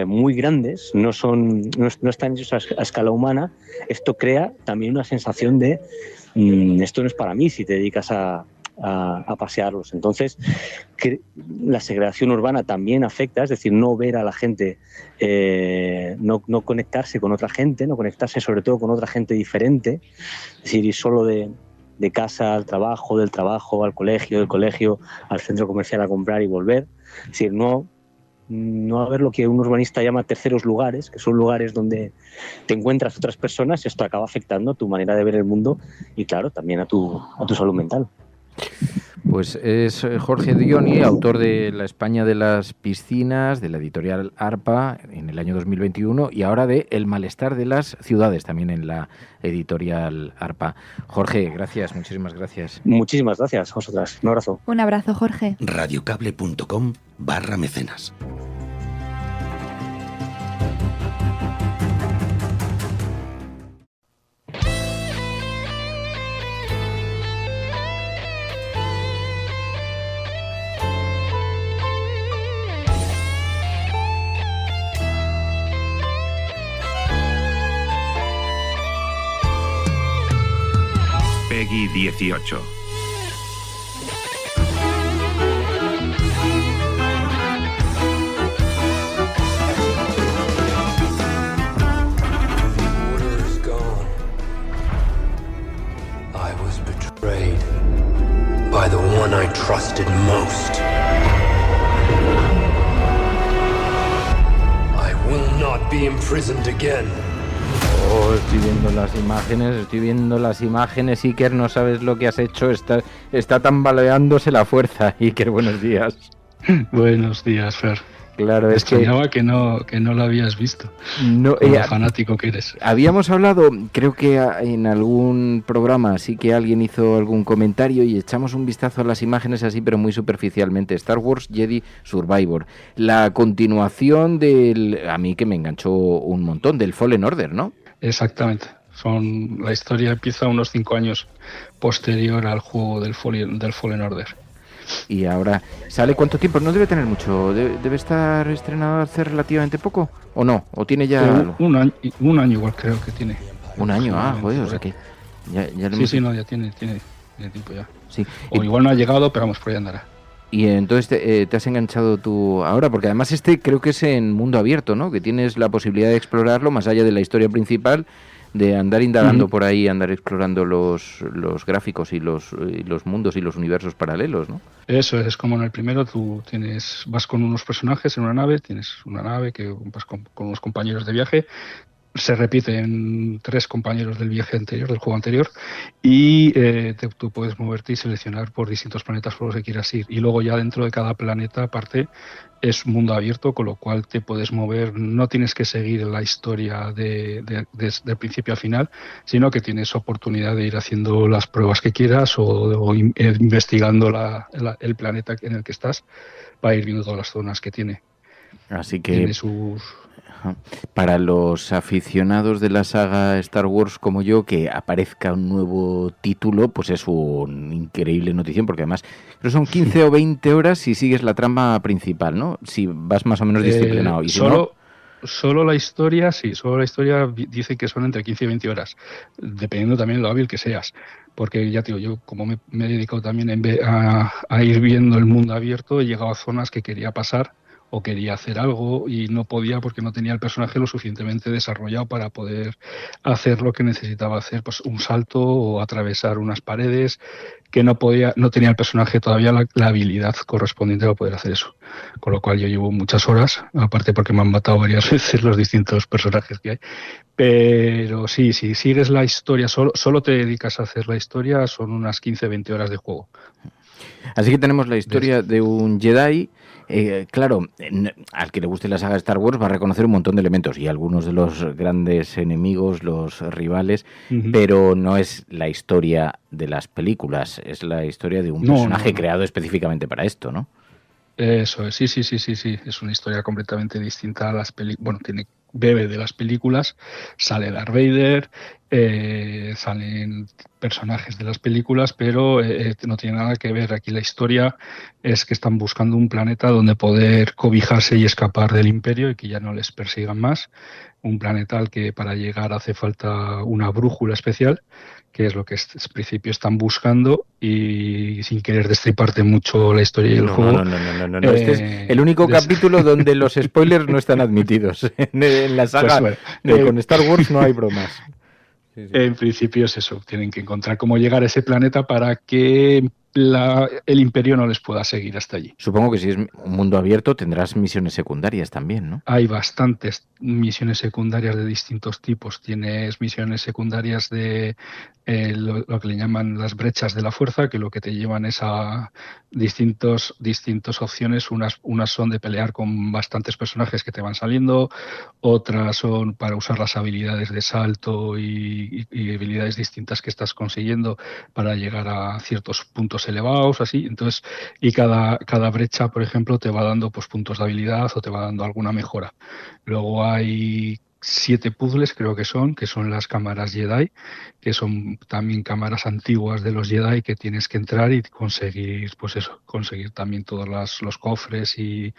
muy grandes, no están hechos a escala humana, esto crea también una sensación de esto no es para mí si te dedicas a pasearlos. Entonces, la segregación urbana también afecta, es decir, no ver a la gente, no conectarse con otra gente, no conectarse sobre todo con otra gente diferente, es decir, ir solo de casa al trabajo, del trabajo al colegio, del colegio al centro comercial a comprar y volver. Es decir, no haber lo que un urbanista llama terceros lugares, que son lugares donde te encuentras otras personas. Esto acaba afectando tu manera de ver el mundo y, claro, también a tu salud mental. Pues es Jorge Dioni, autor de La España de las piscinas, de la editorial ARPA en el año 2021 y ahora de El malestar de las ciudades, también en la editorial ARPA. Jorge, gracias, muchísimas gracias. Muchísimas gracias a vosotras. Un abrazo. Un abrazo, Jorge. radiocable.com/mecenas. Peggy 18. I was betrayed by the one I trusted most. I will not be imprisoned again. Oh, estoy viendo las imágenes, Iker, no sabes lo que has hecho, está tambaleándose la fuerza. Iker, buenos días. Buenos días, Fer. Claro, es que no lo habías visto. No, como fanático que eres. Habíamos hablado, creo que en algún programa sí que alguien hizo algún comentario y echamos un vistazo a las imágenes así, pero muy superficialmente. Star Wars Jedi Survivor, la continuación a mí que me enganchó un montón, del Fallen Order, ¿no? Exactamente. La historia empieza unos 5 años posterior al juego del Fallen Order. Y ahora, ¿sale cuánto tiempo? No debe tener mucho, debe estar estrenado hace relativamente poco, ¿o no? ¿O tiene ya...? Un año igual creo que tiene. Un año, joder, o sea que... Ya ya tiene tiempo ya. Sí. O igual no ha llegado, pero vamos, por ahí andará. Y entonces te has enganchado tú ahora, porque además creo que es en mundo abierto, ¿no? Que tienes la posibilidad de explorarlo más allá de la historia principal, de andar indagando por ahí, andar explorando los gráficos y los mundos y los universos paralelos, ¿no? Eso es como en el primero, tú vas con unos personajes en una nave, tienes una nave que vas con unos compañeros de viaje, se repiten 3 compañeros del viaje anterior, del juego anterior, y tú puedes moverte y seleccionar por distintos planetas por los que quieras ir. Y luego ya dentro de cada planeta, aparte, es mundo abierto, con lo cual te puedes mover, no tienes que seguir la historia del principio a final, sino que tienes oportunidad de ir haciendo las pruebas que quieras o investigando el planeta en el que estás para ir viendo todas las zonas que tiene. Así que... Tiene sus... Para los aficionados de la saga Star Wars como yo, que aparezca un nuevo título, pues es una increíble notición, porque además creo son 15 o 20 horas si sigues la trama principal, ¿no? Si vas más o menos disciplinado. Y si solo Solo la historia dice que son entre 15 y 20 horas, dependiendo también de lo hábil que seas. Porque ya te digo, yo como me he dedicado también a ir viendo el mundo abierto, he llegado a zonas que quería pasar o quería hacer algo y no podía porque no tenía el personaje lo suficientemente desarrollado para poder hacer lo que necesitaba hacer, pues un salto o atravesar unas paredes, que no tenía el personaje todavía la habilidad correspondiente para poder hacer eso. Con lo cual yo llevo muchas horas, aparte porque me han matado varias veces los distintos personajes que hay. Pero sí, si sigues la historia, solo te dedicas a hacer la historia, son unas 15-20 horas de juego. Así que tenemos la historia de un Jedi. Claro, al que le guste la saga de Star Wars va a reconocer un montón de elementos y algunos de los grandes enemigos, los rivales, pero no es la historia de las películas, es la historia de un personaje creado específicamente para esto, ¿no? Eso es, sí, es una historia completamente distinta a las películas. Bueno, bebe de las películas, sale Darth Vader, salen personajes de las películas, pero no tiene nada que ver. Aquí la historia es que están buscando un planeta donde poder cobijarse y escapar del Imperio y que ya no les persigan más. Un planeta al que para llegar hace falta una brújula especial, que es lo que en principio están buscando, y sin querer destriparte mucho la historia y el juego. No. Este es el único capítulo donde los spoilers no están admitidos. En la saga con Star Wars no hay bromas. Sí. En principio es eso, tienen que encontrar cómo llegar a ese planeta para que el Imperio no les pueda seguir hasta allí. Supongo que si es un mundo abierto tendrás misiones secundarias también, ¿no? Hay bastantes misiones secundarias de distintos tipos. Tienes misiones secundarias de lo que le llaman las brechas de la fuerza, que lo que te llevan es a distintas opciones. Unas son de pelear con bastantes personajes que te van saliendo, otras son para usar las habilidades de salto y habilidades distintas que estás consiguiendo para llegar a ciertos puntos elevados, así. Entonces, y cada brecha, por ejemplo, te va dando pues puntos de habilidad o te va dando alguna mejora. Luego hay 7 puzzles, creo que son las cámaras Jedi, que son también cámaras antiguas de los Jedi que tienes que entrar y conseguir, pues eso, conseguir también todos los cofres y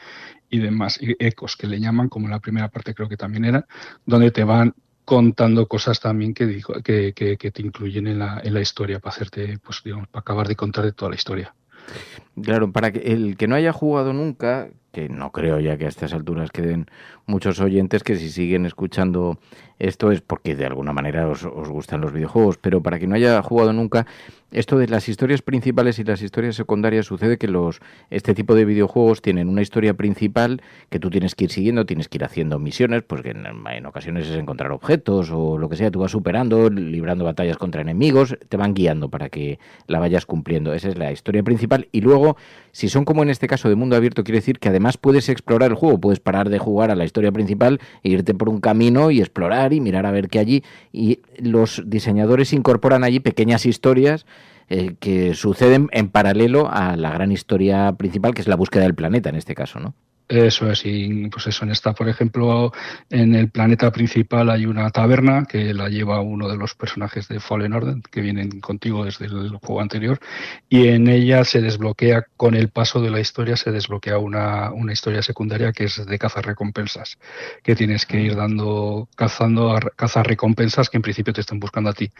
demás, y ecos que le llaman, como en la primera parte creo que también eran, donde te van contando cosas también que te incluyen en la historia para hacerte, pues digamos, para acabar de contar toda la historia. Claro, para que el que no haya jugado nunca, que no creo ya que a estas alturas queden muchos oyentes que si siguen escuchando esto es porque de alguna manera os gustan los videojuegos, pero para quien no haya jugado nunca, esto de las historias principales y las historias secundarias sucede que este tipo de videojuegos tienen una historia principal que tú tienes que ir siguiendo, tienes que ir haciendo misiones, pues que en ocasiones es encontrar objetos o lo que sea, tú vas superando, librando batallas contra enemigos, te van guiando para que la vayas cumpliendo. Esa es la historia principal y luego, si son como en este caso de mundo abierto, quiere decir que además puedes explorar el juego, puedes parar de jugar a la historia principal e irte por un camino y explorar y mirar a ver qué allí, y los diseñadores incorporan allí pequeñas historias que suceden en paralelo a la gran historia principal, que es la búsqueda del planeta en este caso, ¿no? Eso es, y pues eso, por ejemplo, en el planeta principal hay una taberna que la lleva uno de los personajes de Fallen Order, que vienen contigo desde el juego anterior, y en ella se desbloquea, con el paso de la historia, se desbloquea una historia secundaria que es de cazarrecompensas, que tienes que ir cazando cazarrecompensas que en principio te están buscando a ti.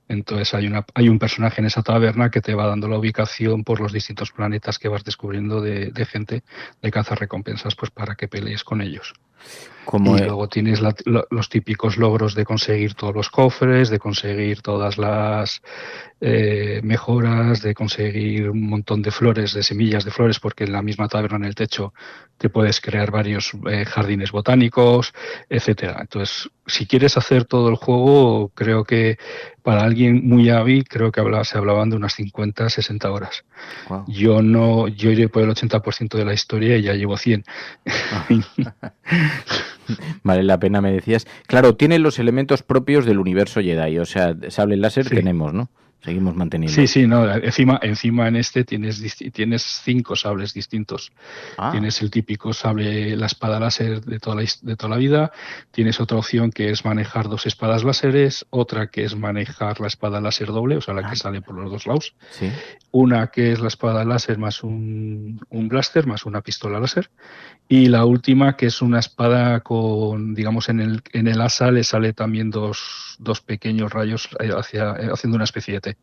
Entonces hay un personaje en esa taberna que te va dando la ubicación por los distintos planetas que vas descubriendo de gente de cazarrecompensas, pues para que pelees con ellos. Luego tienes los típicos logros de conseguir todos los cofres, de conseguir todas las mejoras, de conseguir un montón de flores, de semillas de flores, porque en la misma taberna en el techo te puedes crear varios jardines botánicos, etcétera. Entonces, si quieres hacer todo el juego, creo que para alguien muy hábil, creo que se hablaban de unas 50-60 horas. Wow. Yo iré por el 80% de la historia y ya llevo 100. Vale la pena, me decías. Claro, tiene los elementos propios del universo Jedi, o sea, sable láser tenemos, ¿no? Seguimos manteniendo. Sí, no, encima en este tienes 5 sables distintos. Tienes el típico sable, la espada láser de toda la vida, tienes otra opción que es manejar 2 espadas láseres, otra que es manejar la espada láser doble, o sea, la que sale por los 2 lados. Sí. Una que es la espada láser más un blaster, más una pistola láser. Y la última que es una espada con, digamos, en el asa le sale también dos pequeños rayos haciendo una especie de T,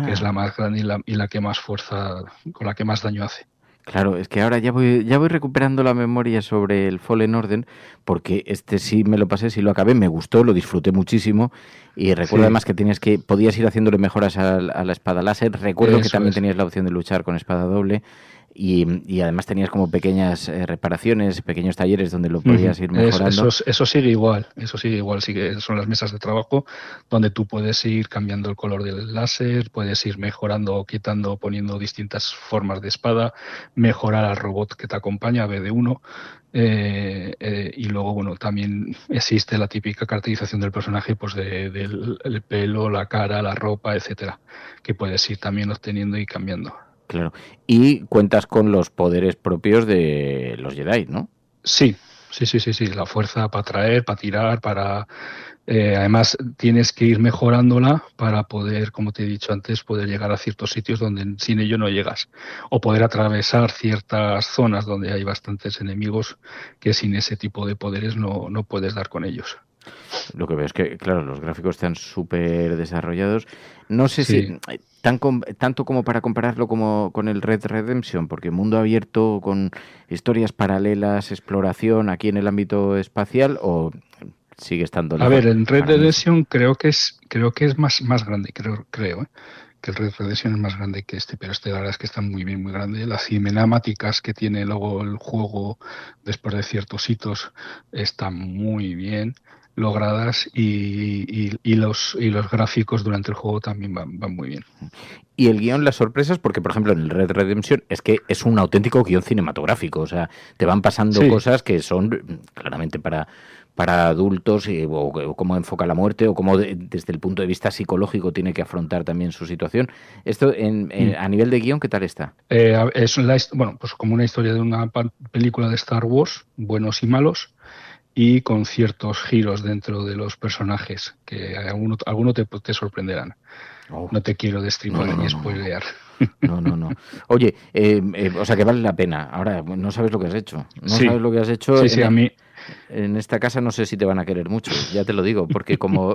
que es la más grande y la que más fuerza, con la que más daño hace. Claro, es que ahora ya voy recuperando la memoria sobre el Fallen Order, porque este sí me lo pasé, sí lo acabé, me gustó, lo disfruté muchísimo, y recuerdo además que podías ir haciéndole mejoras a la espada láser. Recuerdo que también tenías la opción de luchar con espada doble, y además tenías como pequeñas reparaciones, pequeños talleres donde lo podías ir mejorando. Eso sigue igual, son las mesas de trabajo donde tú puedes ir cambiando el color del láser, puedes ir mejorando, quitando, poniendo distintas formas de espada, mejorar al robot que te acompaña, BD1, y luego, bueno, también existe la típica caracterización del personaje, pues del pelo, la cara, la ropa, etcétera, que puedes ir también obteniendo y cambiando. Claro. Y cuentas con los poderes propios de los Jedi, ¿no? Sí. La fuerza para atraer, para tirar, para... además, tienes que ir mejorándola para poder, como te he dicho antes, poder llegar a ciertos sitios donde sin ello no llegas. O poder atravesar ciertas zonas donde hay bastantes enemigos que sin ese tipo de poderes no puedes dar con ellos. Lo que veo es que, claro, los gráficos están súper desarrollados. No sé si tanto como para compararlo como con el Red Redemption, porque mundo abierto con historias paralelas, exploración aquí en el ámbito espacial, o sigue estando... A ver, en Red Redemption creo que es más grande, creo que el Red Redemption es más grande que este, pero la verdad es que está muy bien, muy grande. Las cinemáticas que tiene luego el juego después de ciertos hitos están muy bien logradas, y los gráficos durante el juego también van muy bien. Y el guión, las sorpresas, porque por ejemplo en el Red Redemption es que es un auténtico guión cinematográfico, o sea, te van pasando cosas que son claramente para adultos, o cómo enfoca la muerte, o cómo desde el punto de vista psicológico tiene que afrontar también su situación. Esto a nivel de guión, ¿qué tal está? Es pues como una historia de una película de Star Wars, buenos y malos, y con ciertos giros dentro de los personajes que alguno te sorprenderán. No te quiero destripar ni spoilear. No. Oye, o sea que vale la pena. Ahora, no sabes lo que has hecho. Sabes lo que has hecho. Sí, a mí. En esta casa no sé si te van a querer mucho, ya te lo digo, porque como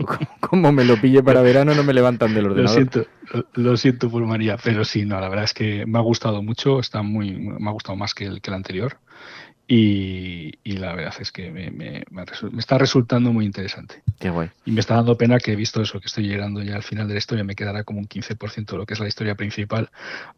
me lo pille para verano no me levantan del ordenador. Lo siento por María, pero sí, no, la verdad es que me ha gustado mucho, me ha gustado más que el anterior. Y la verdad es que me está resultando muy interesante. Qué guay. Y me está dando pena que he visto eso, que estoy llegando ya al final de la historia, me quedará como un 15% de lo que es la historia principal,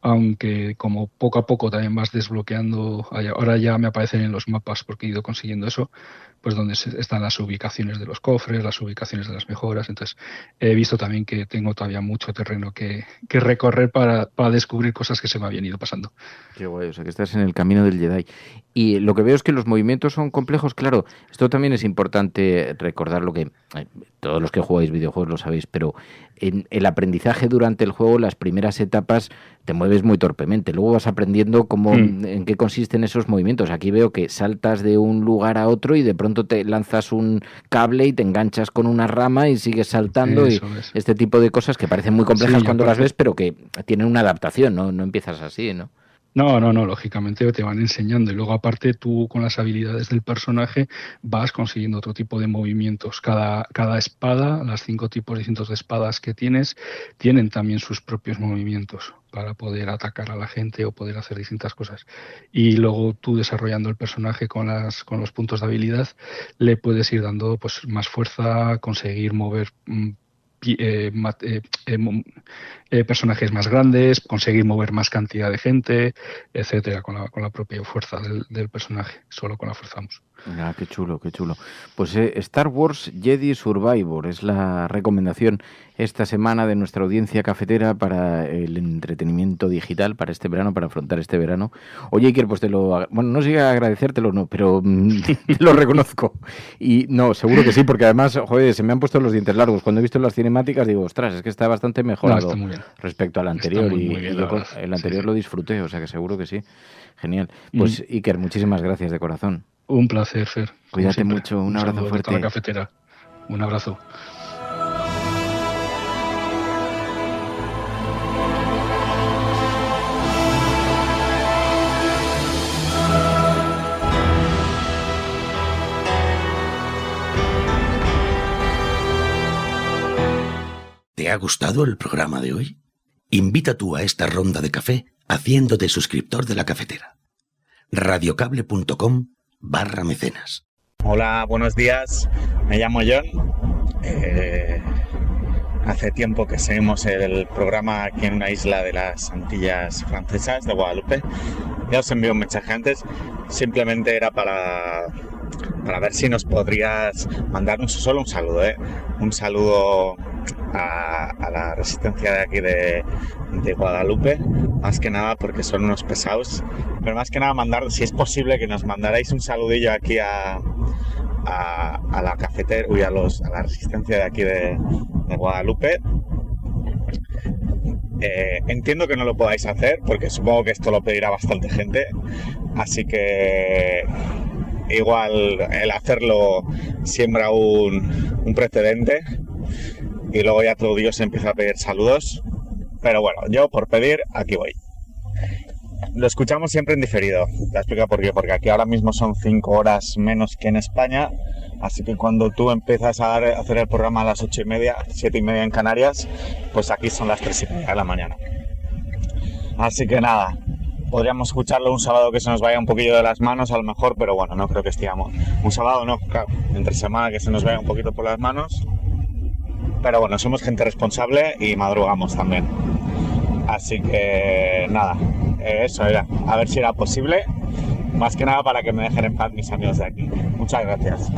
aunque como poco a poco también vas desbloqueando, ahora ya me aparecen en los mapas porque he ido consiguiendo eso, pues donde están las ubicaciones de los cofres, las ubicaciones de las mejoras. Entonces he visto también que tengo todavía mucho terreno que recorrer para descubrir cosas que se me habían ido pasando. Qué guay, o sea que estás en el camino del Jedi. Y lo que veo es que los movimientos son complejos, claro. Esto también es importante recordar, lo que todos los que jugáis videojuegos lo sabéis, pero en el aprendizaje durante el juego, las primeras etapas te mueves muy torpemente. Luego vas aprendiendo en qué consisten esos movimientos. Aquí veo que saltas de un lugar a otro y de pronto te lanzas un cable y te enganchas con una rama y sigues saltando. Este tipo de cosas que parecen muy complejas cuando las ves, pero que tienen una adaptación, ¿no? No empiezas así, ¿no? No, lógicamente te van enseñando, y luego aparte tú con las habilidades del personaje vas consiguiendo otro tipo de movimientos. Cada espada, las 5 tipos distintos de espadas que tienes, tienen también sus propios movimientos para poder atacar a la gente o poder hacer distintas cosas. Y luego tú, desarrollando el personaje con los puntos de habilidad, le puedes ir dando pues más fuerza, conseguir mover personajes más grandes, conseguir mover más cantidad de gente, etcétera, con la propia fuerza del personaje, solo con la fuerza. Ah, qué chulo. Pues Star Wars Jedi Survivor es la recomendación esta semana de nuestra audiencia cafetera para el entretenimiento digital, para este verano, para afrontar este verano. Oye, Iker, pues no sé agradecértelo, no, pero te lo reconozco. Y no, seguro que sí, porque además, joder, se me han puesto los dientes largos. Cuando he visto las cinemáticas, digo, ostras, es que está bastante mejorado está muy bien. respecto al anterior. Muy Y bien, yo la verdad. el anterior Sí. lo disfruté, o sea que seguro que sí. Genial. Pues Iker, muchísimas gracias de corazón. Un placer, Fer. como Cuídate siempre. mucho, un abrazo saludo fuerte. desde la cafetera. Un abrazo. ¿Te ha gustado el programa de hoy? Invita tú a esta ronda de café haciéndote suscriptor de La Cafetera. radiocable.com/mecenas. Hola, buenos días. Me llamo John. Hace tiempo que seguimos el programa aquí en una isla de las Antillas Francesas, de Guadalupe. Ya os envío un mensaje antes. Simplemente era para ver si nos podrías mandar solo un saludo, un saludo a la resistencia de aquí de Guadalupe, más que nada porque son unos pesados, pero más que nada mandar, si es posible, que nos mandarais un saludillo aquí a la cafetera, a la resistencia de aquí de Guadalupe. Entiendo que no lo podáis hacer porque supongo que esto lo pedirá bastante gente, así que igual el hacerlo siembra un precedente y luego ya todo Dios empieza a pedir saludos, pero bueno, yo por pedir aquí voy. Lo escuchamos siempre en diferido. Te explico por qué, porque aquí ahora mismo son 5 horas menos que en España, así que cuando tú empiezas a hacer el programa a las 8:30, 7:30 en Canarias, pues aquí son las 3:30 de la mañana. Así que nada, podríamos escucharlo un sábado que se nos vaya un poquillo de las manos a lo mejor, pero bueno, no creo que estemos. Un sábado no, claro, entre semana que se nos vaya un poquito por las manos, pero bueno, somos gente responsable y madrugamos también. Así que nada, eso era, a ver si era posible, más que nada para que me dejen en paz mis amigos de aquí. Muchas gracias.